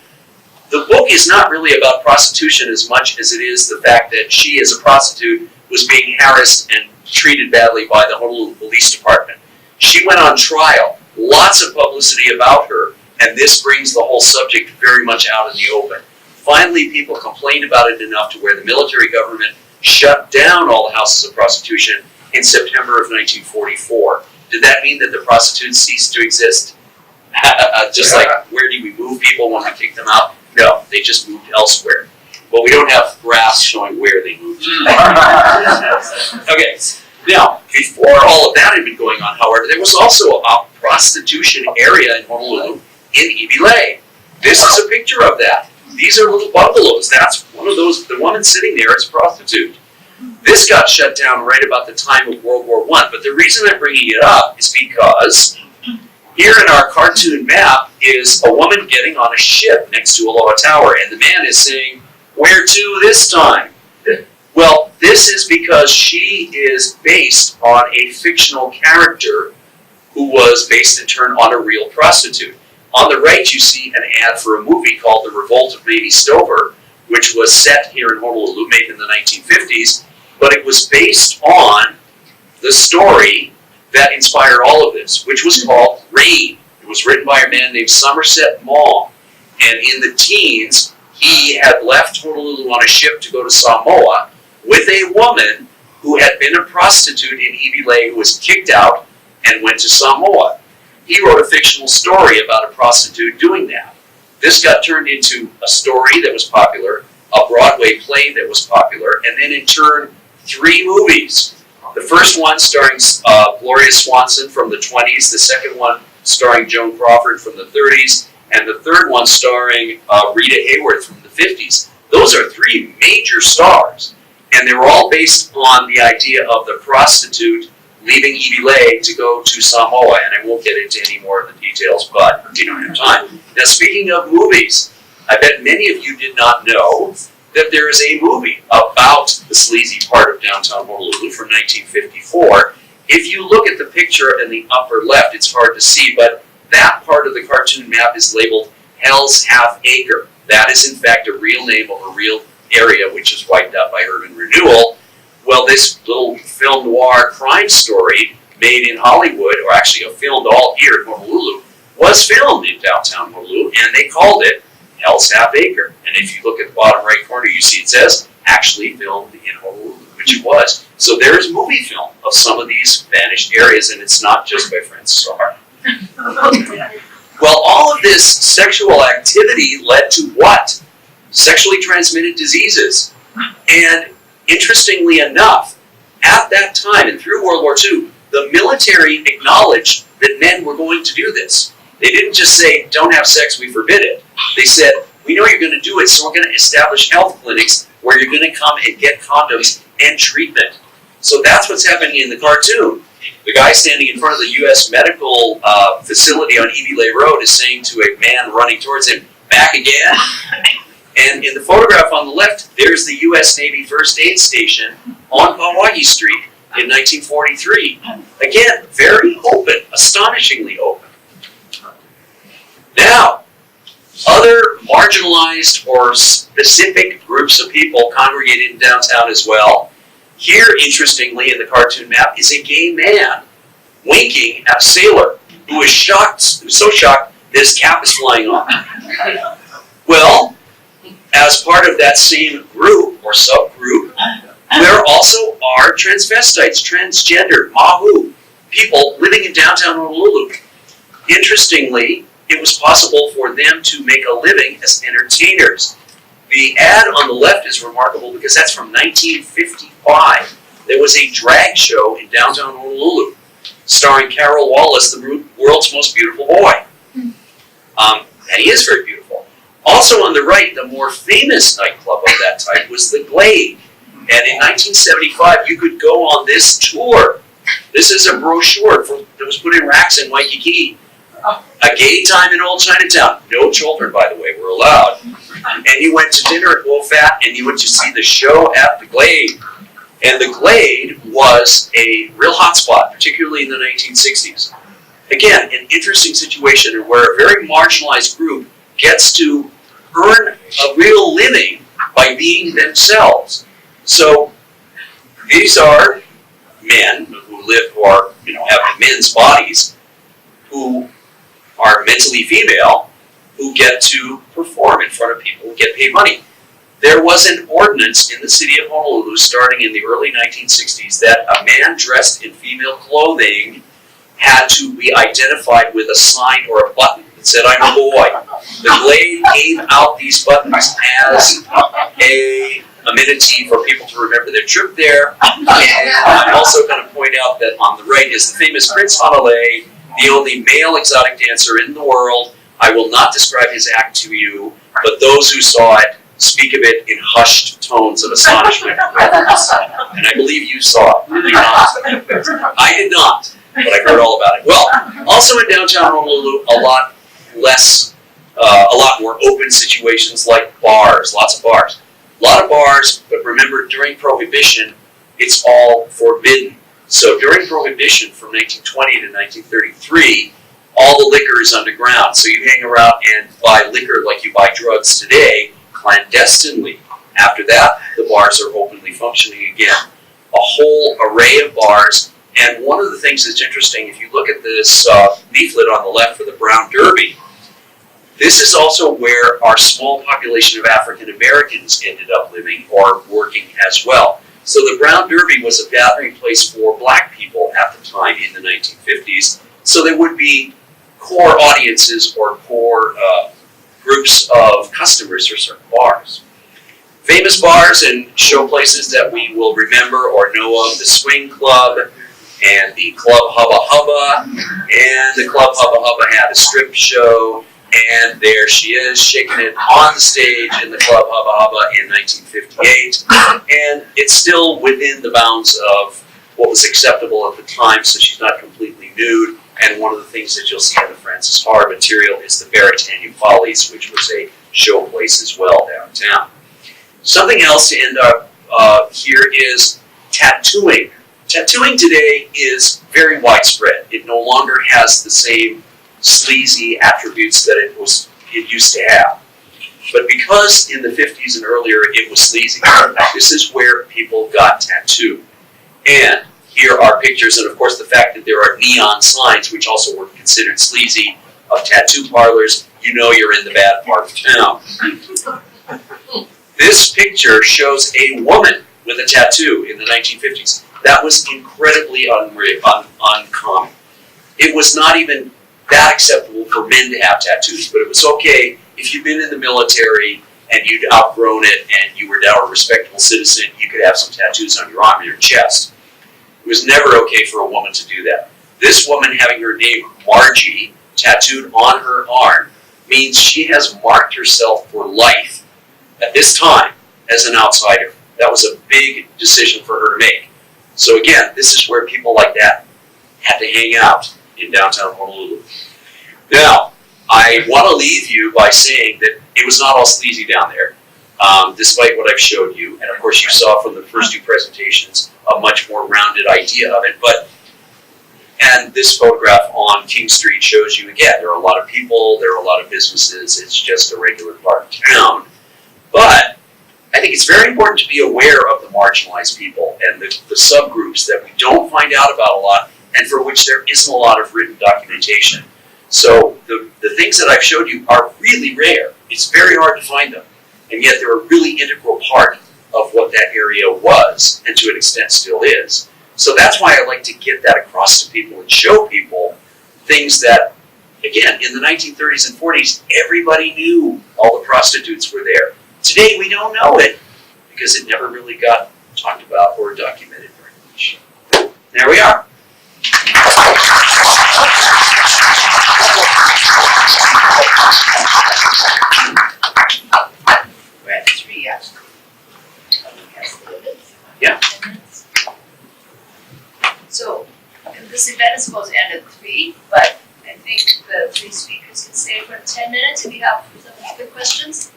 the book is not really about prostitution as much as it is the fact that she, as a prostitute, was being harassed and treated badly by the Honolulu Police Department. She went on trial, lots of publicity about her, and this brings the whole subject very much out in the open. Finally, people complained about it enough to where the military government shut down all the houses of prostitution in September of 1944. Did that mean that the prostitutes ceased to exist? Just like, where do we move people when we kick them out? No, they just moved elsewhere. Well, we don't have graphs showing where they moved. Okay, now, before all of that had been going on, however, there was also a prostitution area in Honolulu in Ibilei. This is a picture of that. These are little bungalows. That's one of those, the woman sitting there is a prostitute. This got shut down right about the time of World War I, but the reason I'm bringing it up is because here in our cartoon map is a woman getting on a ship next to Aloha Tower, and the man is saying, "Where to this time?" Well, this is because she is based on a fictional character who was based in turn on a real prostitute. On the right, you see an ad for a movie called The Revolt of Baby Stover, which was set here in Honolulu, made in the 1950s, but it was based on the story that inspired all of this, which was called Rain. It was written by a man named Somerset Maugham, and in the teens, he had left Honolulu on a ship to go to Samoa with a woman who had been a prostitute in Iwilei who was kicked out and went to Samoa. He wrote a fictional story about a prostitute doing that. This got turned into a story that was popular, a Broadway play that was popular, and then in turn, 3 movies. The first one starring Gloria Swanson from the 20s, the second one starring Joan Crawford from the 30s, and the third one starring Rita Hayworth from the 50s. Those are 3 major stars, and they were all based on the idea of the prostitute leaving Iwilei to go to Samoa, and I won't get into any more of the details, but you don't have time. Now, speaking of movies, I bet many of you did not know that there is a movie about the sleazy part of downtown Honolulu from 1954. If you look at the picture in the upper left, it's hard to see, but that part of the cartoon map is labeled Hell's Half Acre. That is, in fact, a real name of a real area which is wiped out by urban renewal. Well, this little film noir crime story made in Hollywood, or actually filmed all here in Honolulu, was filmed in downtown Honolulu, and they called it Hell's Half Acre. And if you look at the bottom right corner, you see it says, actually filmed in Honolulu, which it was. So there is movie film of some of these vanished areas, and it's not just by Francis Haar. Well, all of this sexual activity led to what? Sexually transmitted diseases. And interestingly enough, at that time and through World War II, the military acknowledged that men were going to do this. They didn't just say, don't have sex, we forbid it. They said, we know you're going to do it, so we're going to establish health clinics where you're going to come and get condoms and treatment. So that's what's happening in the cartoon. The guy standing in front of the U.S. medical facility on Iwilei Road is saying to a man running towards him, back again? And in the photograph on the left, there's the U.S. Navy First Aid Station on Kauai Street in 1943. Again, very open, astonishingly open. Now, other marginalized or specific groups of people congregated in downtown as well. Here, interestingly, in the cartoon map, is a gay man winking at a sailor who is shocked, who's so shocked that his cap is flying off. Well, as part of that same group or subgroup, there also are transvestites, transgender, mahu, people living in downtown Honolulu. Interestingly, it was possible for them to make a living as entertainers. The ad on the left is remarkable because that's from 1955. There was a drag show in downtown Honolulu starring Carol Wallace, the world's most beautiful boy. And he is very beautiful. Also on the right, the more famous nightclub of that type was the Glade. And in 1975, you could go on this tour. This is a brochure that was put in racks in Waikiki. A gay time in Old Chinatown. No children, by the way, were allowed. And you went to dinner at Wolfat, and you went to see the show at the Glade. And the Glade was a real hotspot, particularly in the 1960s. Again, an interesting situation where a very marginalized group gets to earn a real living by being themselves. So these are men who live or have men's bodies who are mentally female who get to perform in front of people who get paid money. There was an ordinance in the city of Honolulu starting in the early 1960s that a man dressed in female clothing had to be identified with a sign or a button that said, I'm a boy. The Glade gave out these buttons as a amenity for people to remember their trip there. And I'm also going to point out that on the right is the famous Prince Hanalei, the only male exotic dancer in the world. I will not describe his act to you, but those who saw it speak of it in hushed tones of astonishment. And I believe you saw it. Did you not? I did not, but I heard all about it. Well, also in downtown Honolulu, a lot more open situations like bars, lots of bars. A lot of bars, but remember during Prohibition, it's all forbidden. So during Prohibition from 1920 to 1933, all the liquor is underground. So you hang around and buy liquor like you buy drugs today, clandestinely. After that, the bars are openly functioning again. A whole array of bars. And one of the things that's interesting, if you look at this leaflet on the left for the Brown Derby, this is also where our small population of African Americans ended up living or working as well. So the Brown Derby was a gathering place for black people at the time in the 1950s. So there would be core audiences or core groups of customers for certain bars. Famous bars and show places that we will remember or know of: the Swing Club and the Club Hubba Hubba. And the Club Hubba Hubba had a strip show, and there she is shaking it on the stage in the Club Hubba Hubba in 1958. And it's still within the bounds of what was acceptable at the time, so she's not completely nude. And one of the things that you'll see in the Frances Haar material is the Baratania Follies, which was a show place as well downtown. Something else to end up here is tattooing. Tattooing today is very widespread. It no longer has the same sleazy attributes that it used to have. But because in the 50s and earlier it was sleazy, this is where people got tattooed. And here are pictures, and of course the fact that there are neon signs, which also were considered sleazy, of tattoo parlors, you know you're in the bad part of town. This picture shows a woman with a tattoo in the 1950s. That was incredibly uncommon. It was not even that acceptable for men to have tattoos, but it was okay if you'd been in the military and you'd outgrown it and you were now a respectable citizen, you could have some tattoos on your arm or your chest. It was never okay for a woman to do that. This woman having her name Margie tattooed on her arm means she has marked herself for life at this time as an outsider. That was a big decision for her to make. So again, this is where people like that had to hang out in downtown Honolulu. Now, I want to leave you by saying that it was not all sleazy down there, despite what I've showed you. And of course, you saw from the first two presentations a much more rounded idea of it. And this photograph on King Street shows you again, there are a lot of people, there are a lot of businesses, it's just a regular part of town. But I think it's very important to be aware of the marginalized people and the subgroups that we don't find out about a lot and for which there isn't a lot of written documentation. So the things that I've showed you are really rare. It's very hard to find them. And yet they're a really integral part of what that area was, and to an extent still is. So that's why I like to get that across to people and show people things that, again, in the 1930s and 40s, everybody knew all the prostitutes were there. Today we don't know it because it never really got talked about or documented very much. There we are. We're at 3, yes. Yeah. So, this event is supposed to end at 3, but I think the 3 speakers can stay for 10 minutes if you have some other questions.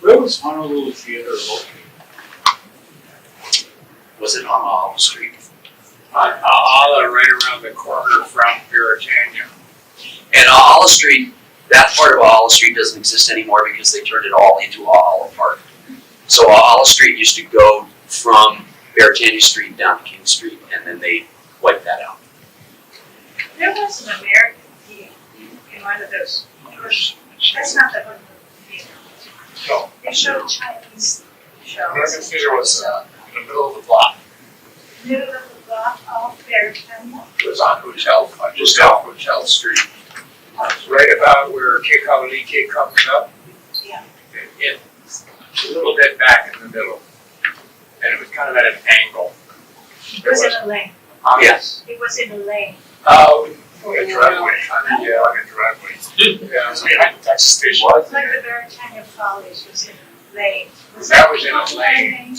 Where was Honolulu Theater located? Was it on Olive Street? On Olive, right around the corner from Baratania. And Olive Street, that part of Olive Street doesn't exist anymore because they turned it all into Olive Park. So Olive Street used to go from Baratania Street down to King Street, and then they wiped that out. There was an American theater in one of those. That's not the Honolulu theater. No. They showed Chinese shows. American Theater was in the middle of the block. Middle of the block off Baratania. It was on Hotel, just off Hotel Street. It's right about where Kekalike comes up. Yeah. It's a little bit back in the middle. And it was kind of at an angle. It was in a lane. Yes. It was in a lane. Oh, a driveway, yeah, like a driveway. Yeah, it was behind the Texas station. Like the Baratania Follies was in a lane. That was in a lane.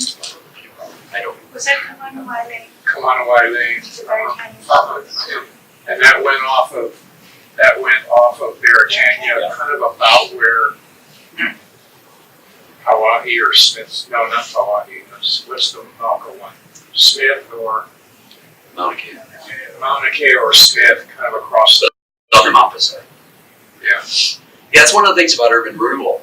I don't. Was that Kamanawai Lane? Kamanawai Lane. The Baratania Follies. And that went off of Baratania, kind of about where Hawaii or Smith, no, not Hawaii, what's the Malka one? Smith or Mauna Kea. Mauna Kea or Smith, kind of across the, Southern opposite. yeah. Yeah, that's one of the things about urban renewal.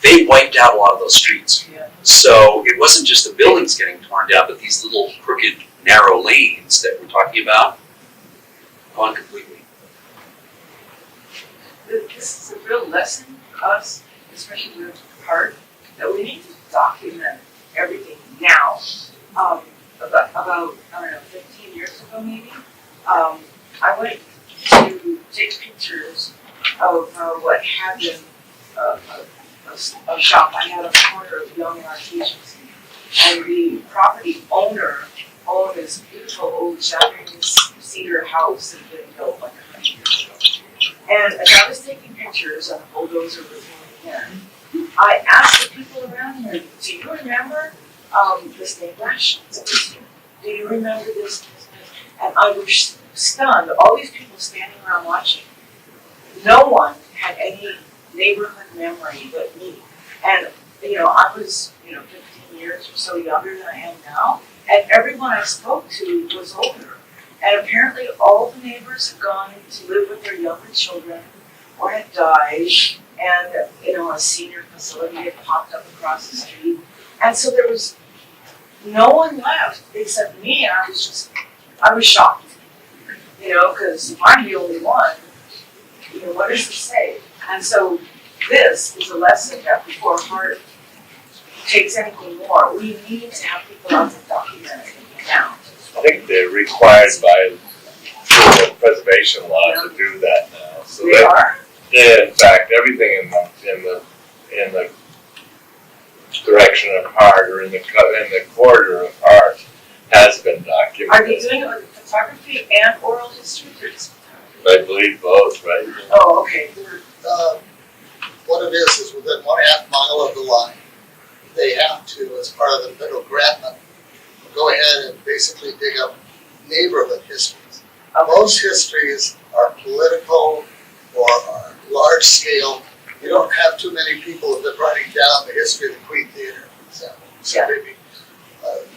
They wiped out a lot of those streets. Yeah. So it wasn't just the buildings getting torn down, but these little crooked, narrow lanes that we're talking about, gone completely. This is a real lesson to us, especially with Haar, that we need to document everything now. About I don't know, 15 years ago maybe, I went to take pictures of what had been a shop I had on the corner of Young and Artesians. And the property owner owned this beautiful old Japanese cedar house that had been built like 100 years ago. And as I was taking pictures and the bulldozer was going in, I asked the people around here, do you remember the stained glass shop that was here? Do you remember this? And I was stunned, all these people standing around watching. No one had any neighborhood memory but me. And, I was, 15 years or so younger than I am now, and everyone I spoke to was older. And apparently all the neighbors had gone to live with their younger children or had died, and, a senior facility had popped up across the street. And so there was no one left except me, and I was shocked, because if I'm the only one, what does it say? And so this is a lesson that before Haar takes anything more, we need to have people out there documenting it now. I think they're required by the preservation law to do that now. So We that, are. yeah, in fact, everything in the direction of Haar or in the corridor of Haar has been documented. Are they doing it with photography and oral history? Or just photography? I believe both, right? Oh, okay. What it is within 1/2 mile of the line, they have to, as part of the federal grant money, go ahead and basically dig up neighborhood histories. Most histories are political or are large scale. You don't have too many people who have been writing down the history of the Queen Theater, for example. So Yeah. maybe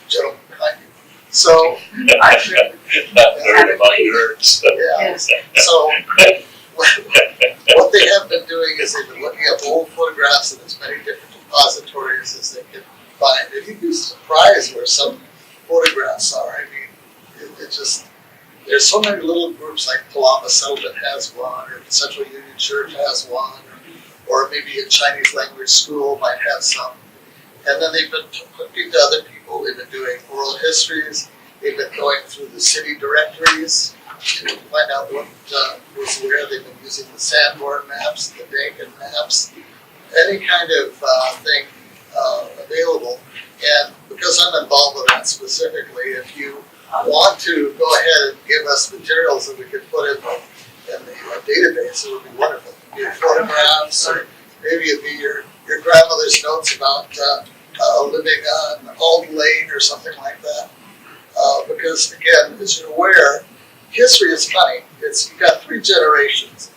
gentleman behind you. So, I've read Not very among nerds. yeah. Yes. So what they have been doing is they've been looking up old photographs in as many different depositories as they can find. And you'd be surprised where some photographs are. I mean, it just, there's so many little groups like Palama Settlement has one, or the Central Union Church has one, or maybe a Chinese language school might have some. And then they've been looking to other people. They've been doing oral histories. They've been going through the city directories to find out what was where. They've been using the Sanborn maps, the Dakin maps, any kind of thing available. And because I'm involved with that specifically, if you want to go ahead and give us materials that we could put in the database, it would be wonderful. Your photographs, or maybe it'd be your grandmother's notes about living on Old Lane or something like that. Because again, as you're aware, history is funny. You've got 3 generations,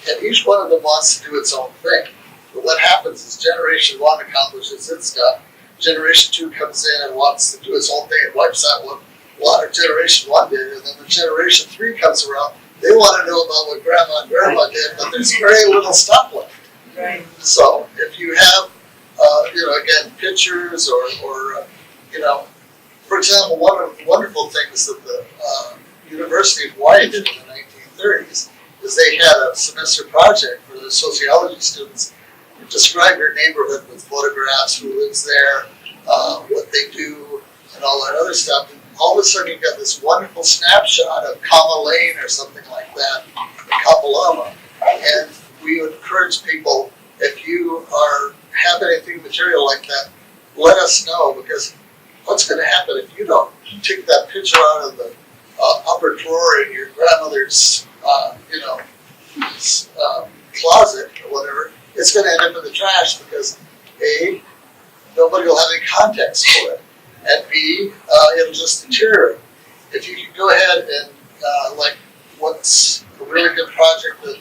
and each one of them wants to do its own thing. But what happens is generation 1 accomplishes its stuff, generation 2 comes in and wants to do its own thing and wipes out what generation 1 did, and then when generation 3 comes around, they want to know about what grandma and grandma did, but there's very little stuff left. Right. So if you have, again, pictures or for example, one of the wonderful things that the University of Hawaii did in the 1930s is they had a semester project for the sociology students to describe your neighborhood with photographs, who lives there, what they do, and all that other stuff. And all of a sudden you've got this wonderful snapshot of Kama Lane or something like that, in Kapalama. And we would encourage people, if you have anything material like that, let us know, because what's going to happen if you don't take that picture out of the upper drawer in your grandmother's, closet or whatever, it's going to end up in the trash because A, nobody will have any context for it, and B, it'll just deteriorate. If you could go ahead and, what's a really good project that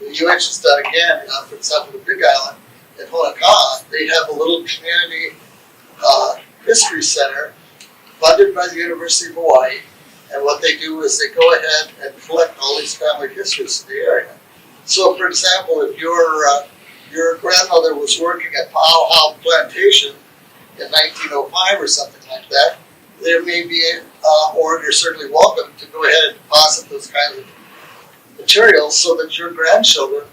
the UH has done again, for example, the Big Island in Honolulu, they have a little community history center funded by the University of Hawaii. And what they do is they go ahead and collect all these family histories in the area. So, for example, if your grandmother was working at Powell Plantation in 1905 or something like that, there may be, or you're certainly welcome to go ahead and deposit those kinds of materials so that your grandchildren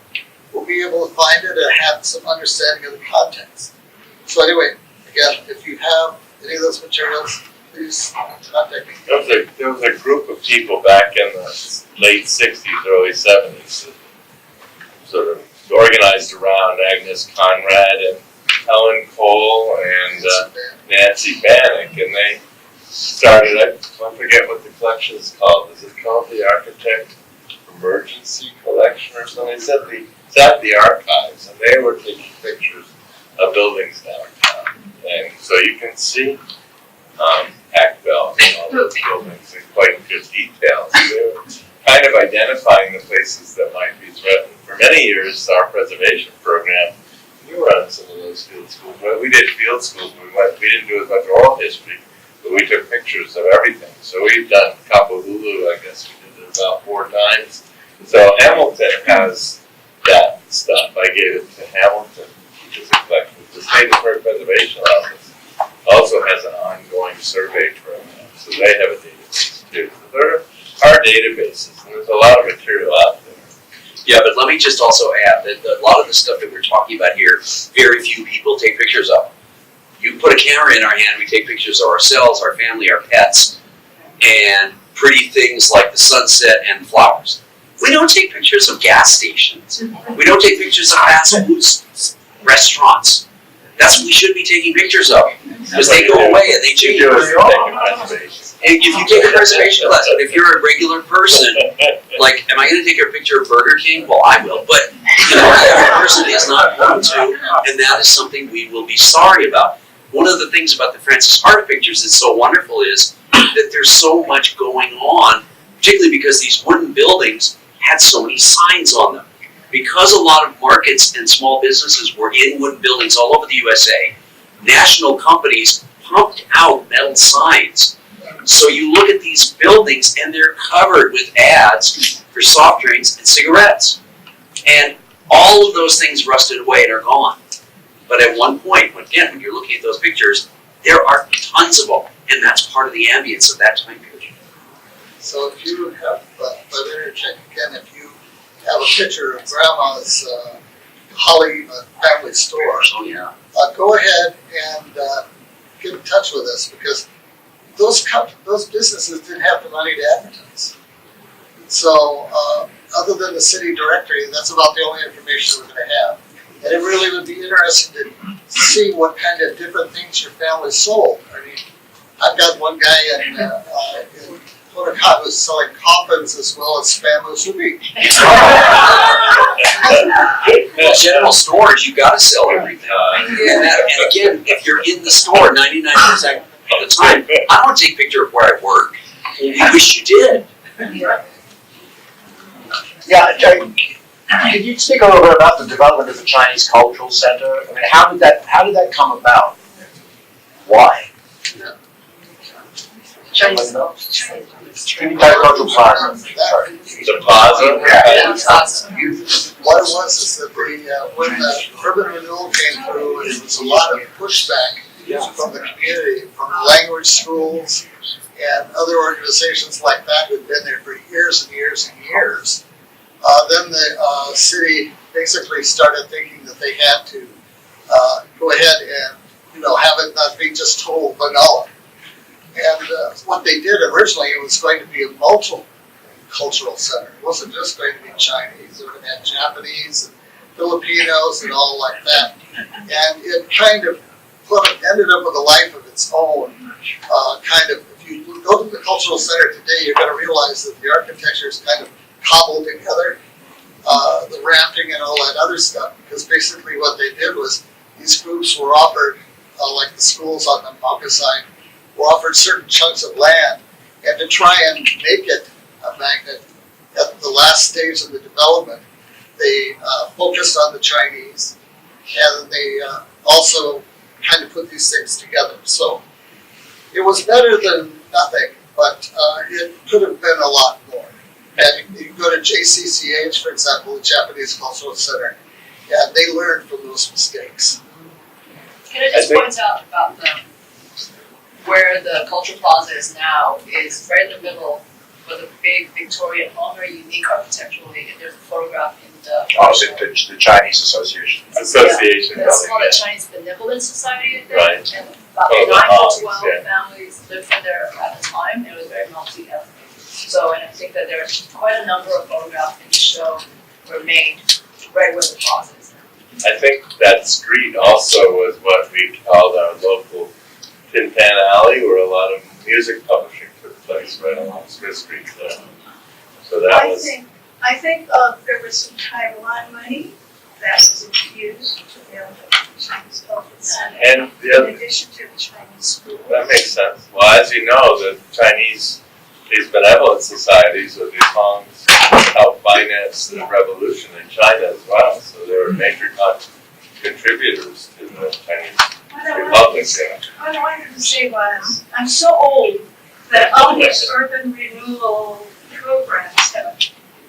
will be able to find it and have some understanding of the context. So anyway, again, if you have any of those materials, please contact me. There was a group of people back in the late 60s, early 70s that sort of organized around Agnes Conrad and Helen Cole and Nancy Bannock, and they started, I forget what the collection is called. Is it called the Architect Emergency Collection or something? It's at the archives, and they were taking pictures of buildings downtown. And so you can see Pack Bell and all those buildings in quite good detail. So they were kind of identifying the places that might be threatened. For many years, our preservation program, we run some of those field schools. Well, we did field schools, we didn't do as much oral history, but we took pictures of everything. So we've done Honolulu, I guess we did it about 4 times. So Hamilton has that stuff. I gave it to Hamilton, which is a collection. The State Historic Preservation Office also has an ongoing survey program, so they have a database too. So there are databases, and there's a lot of material out there. Yeah, but let me just also add that a lot of the stuff that we're talking about here, very few people take pictures of. You put a camera in our hand, we take pictures of ourselves, our family, our pets, and pretty things like the sunset and flowers. We don't take pictures of gas stations. We don't take pictures of fast food restaurants. That's what we should be taking pictures of, because they go away and they change. If you take a preservation class, but if you're a regular person, like, am I going to take a picture of Burger King? Well, I will, but every person is not going to, and that is something we will be sorry about. One of the things about the Francis Hart pictures that's so wonderful is that there's so much going on, particularly because these wooden buildings had so many signs on them. Because a lot of markets and small businesses were in wooden buildings all over the USA, national companies pumped out metal signs. So you look at these buildings and they're covered with ads for soft drinks and cigarettes. And all of those things rusted away and are gone. But at one point, again, when you're looking at those pictures, there are tons of them. And that's part of the ambience of that time period. So if you have, but interject again, if you have a picture of Grandma's Holly family store, Oh yeah. Go ahead and get in touch with us, because those businesses didn't have the money to advertise. So other than the city directory, that's about the only information we're going to have. And it really would be interesting to see what kind of different things your family sold. I mean, I've got one guy in Honolulu who's selling coffins as well as family soup. General stores, you got to sell everything. And again, if you're in the store 99% of the time, I don't take a picture of where I work. You wish you did. Yeah, can you speak a little bit about the development of the Chinese Cultural Center? I mean, how did that come about? Why? Chinese. Chinese Cultural Plaza. The plaza? Yeah. What it was is that when the urban renewal came through, there was a lot of pushback from the community, from the language schools and other organizations like that who'd been there for years and years and years. Then the city basically started thinking that they had to go ahead and have it not be just total vanilla. And what they did originally, it was going to be a multicultural center. It wasn't just going to be Chinese. It would have Japanese and Filipinos and all like that. And it kind of ended up with a life of its own. If you go to the cultural center today, you're going to realize that the architecture is kind of cobbled together, the ramping and all that other stuff. Because basically what they did was these groups were offered, like the schools on the Mauka side, were offered certain chunks of land, and to try and make it a magnet at the last stage of the development, they focused on the Chinese, and they also kind of put these things together. So it was better than nothing, but it could have been a lot more. And you go to JCCH, for example, the Japanese Cultural Center, and they learn from those mistakes. Can I just point out about where the Culture Plaza is now is right in the middle with a big Victorian home, very unique architecturally, and there's a photograph in the. Oh, the Chinese Association. Association. It's called the Chinese Benevolent Society, I think. Right. And about Oh, the 9 homes, to 12 yeah. families lived in there at the time. It was very multi-ethnic. So, and I think that there's quite a number of photographs in the show were made right where the plaza is now. I think that street also was what we called our local Tin Pan Alley, where a lot of music publishing took place right along Smith Street there. So that was. I think there was some Taiwan money that was infused to build the Chinese Cultural Center. And the In other, addition to the Chinese school. that makes sense. Well, as you know, the Chinese, these benevolent societies or these hongs helped finance the revolution in China as well. So they were major contributors to the Chinese Republic. What I wanted to say was, I'm so old that all these urban renewal programs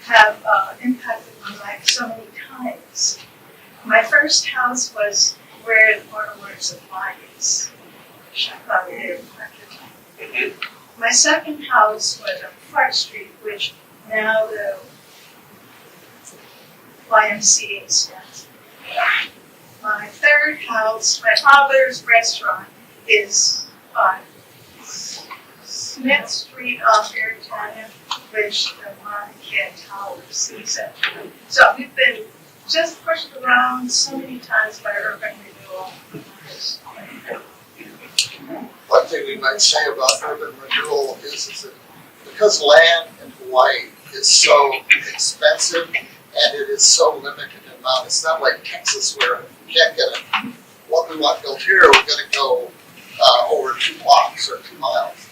have impacted my life so many times. My first house was where the Honolulu Supply is. Mhm. My second house was on Park Street, which now the YMCA stands for. My third house, my father's restaurant, is on Smith Street off Arizona, which the Monacan Towers is at. So we've been just pushed around so many times by urban renewal. One thing we might say about urban renewal is that because land in Hawaii is so expensive and it is so limited in amount, it's not like Texas where you can't get it. What we want built here, we're going to go over 2 blocks or 2 miles.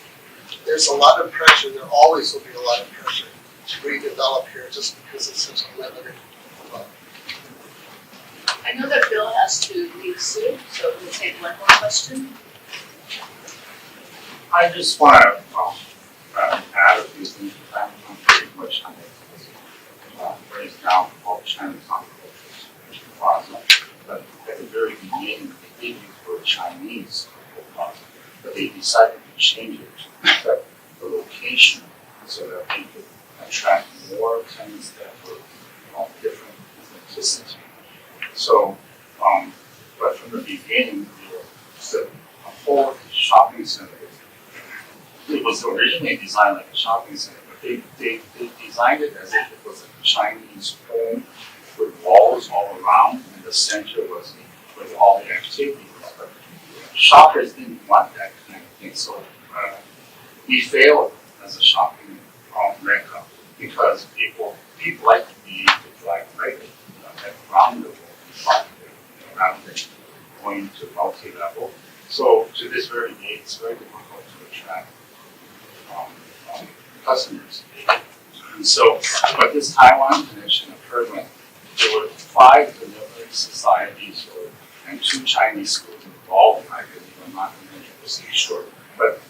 There's a lot of pressure, there always will be a lot of pressure to redevelop here just because it's such a limited amount. I know that Bill has to leave soon, so we'll take one more question. I just want to add a few things. I'm pretty much raised down called Chinatown Cultural Plaza, but at the very beginning, they did use for Chinese plaza, but they decided to change it to the location so that they could attract more tenants that were of different ethnicity. So, but from the beginning, the whole shopping center, it was originally designed like a shopping center, but they designed it as if it was a Chinese home with walls all around, and the center was where all the activity was. But shoppers didn't want that kind of thing, so we failed as a shopping mecca because people like to be able to drive right around the world, rather than going to multi-level. So to this very day, it's very difficult to attract customers. And so, but this Taiwan connection occurred when there were 5 delivery societies and 2 Chinese schools involved. I believe, I'm not 100% sure. But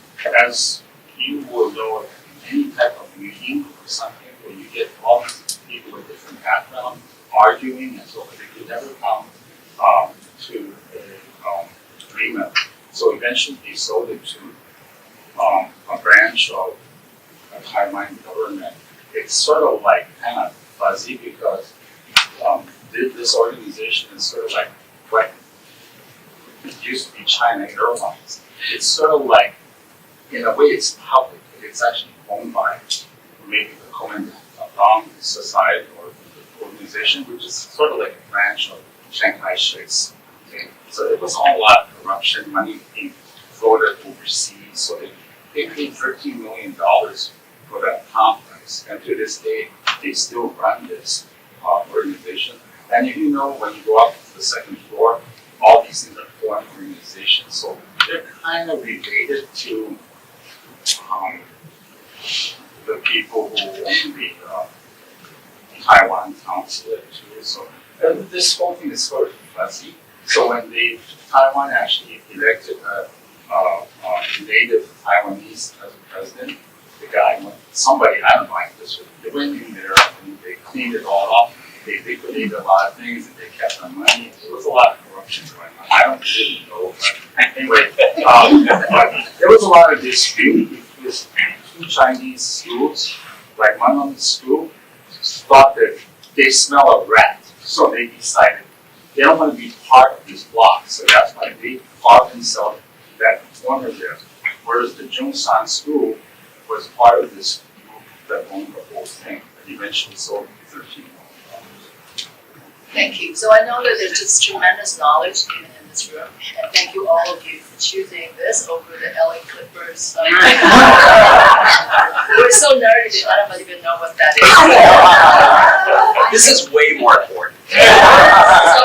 as you will know, in any type of meeting or something where you get all these people with different backgrounds arguing, and so they could never come to an agreement. So eventually they sold it to a branch of the Taiwan government. It's sort of like kind of fuzzy because this organization is sort of like what it used to be China Airlines. It's sort of like, in a way, it's public. It's actually owned by maybe the Kuomintang Society or the organization, which is sort of like a branch of Shanghai Sheikh's. Okay. So it was all a lot of corruption, money being floated overseas. So they paid $13 million for that complex, and to this day, they still run this organization. And if you know, when you go up to the 2nd floor, all these things are foreign organizations, so they're kind of related to the people who own Taiwan consulate too. So this whole thing is sort of fuzzy. So when Taiwan actually elected a native Taiwanese as a president, the guy somebody, I don't know, they went in there and they cleaned it all up. They believed a lot of things and they kept their money. There was a lot of corruption going on. I don't really know, but anyway, but there was a lot of dispute because two Chinese schools, like one of the school, thought that they smell a rat, so they decided they don't want to be part of this block, so that's why they carved themselves that corner there. Whereas the Jungsan school was part of this group that owned the whole thing, and eventually sold it for $13 million. Thank you. So I know that there's just tremendous knowledge even in this room, and thank you all of you for choosing this over the LA Clippers. We're so nerdy that I don't even know what that is. This is way more important. So I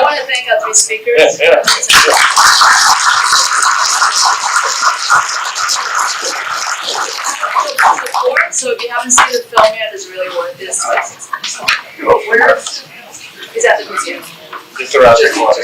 want to thank our three speakers. So if you haven't seen the film yet, it's really worth this. Where is at the museum? Just around the corner.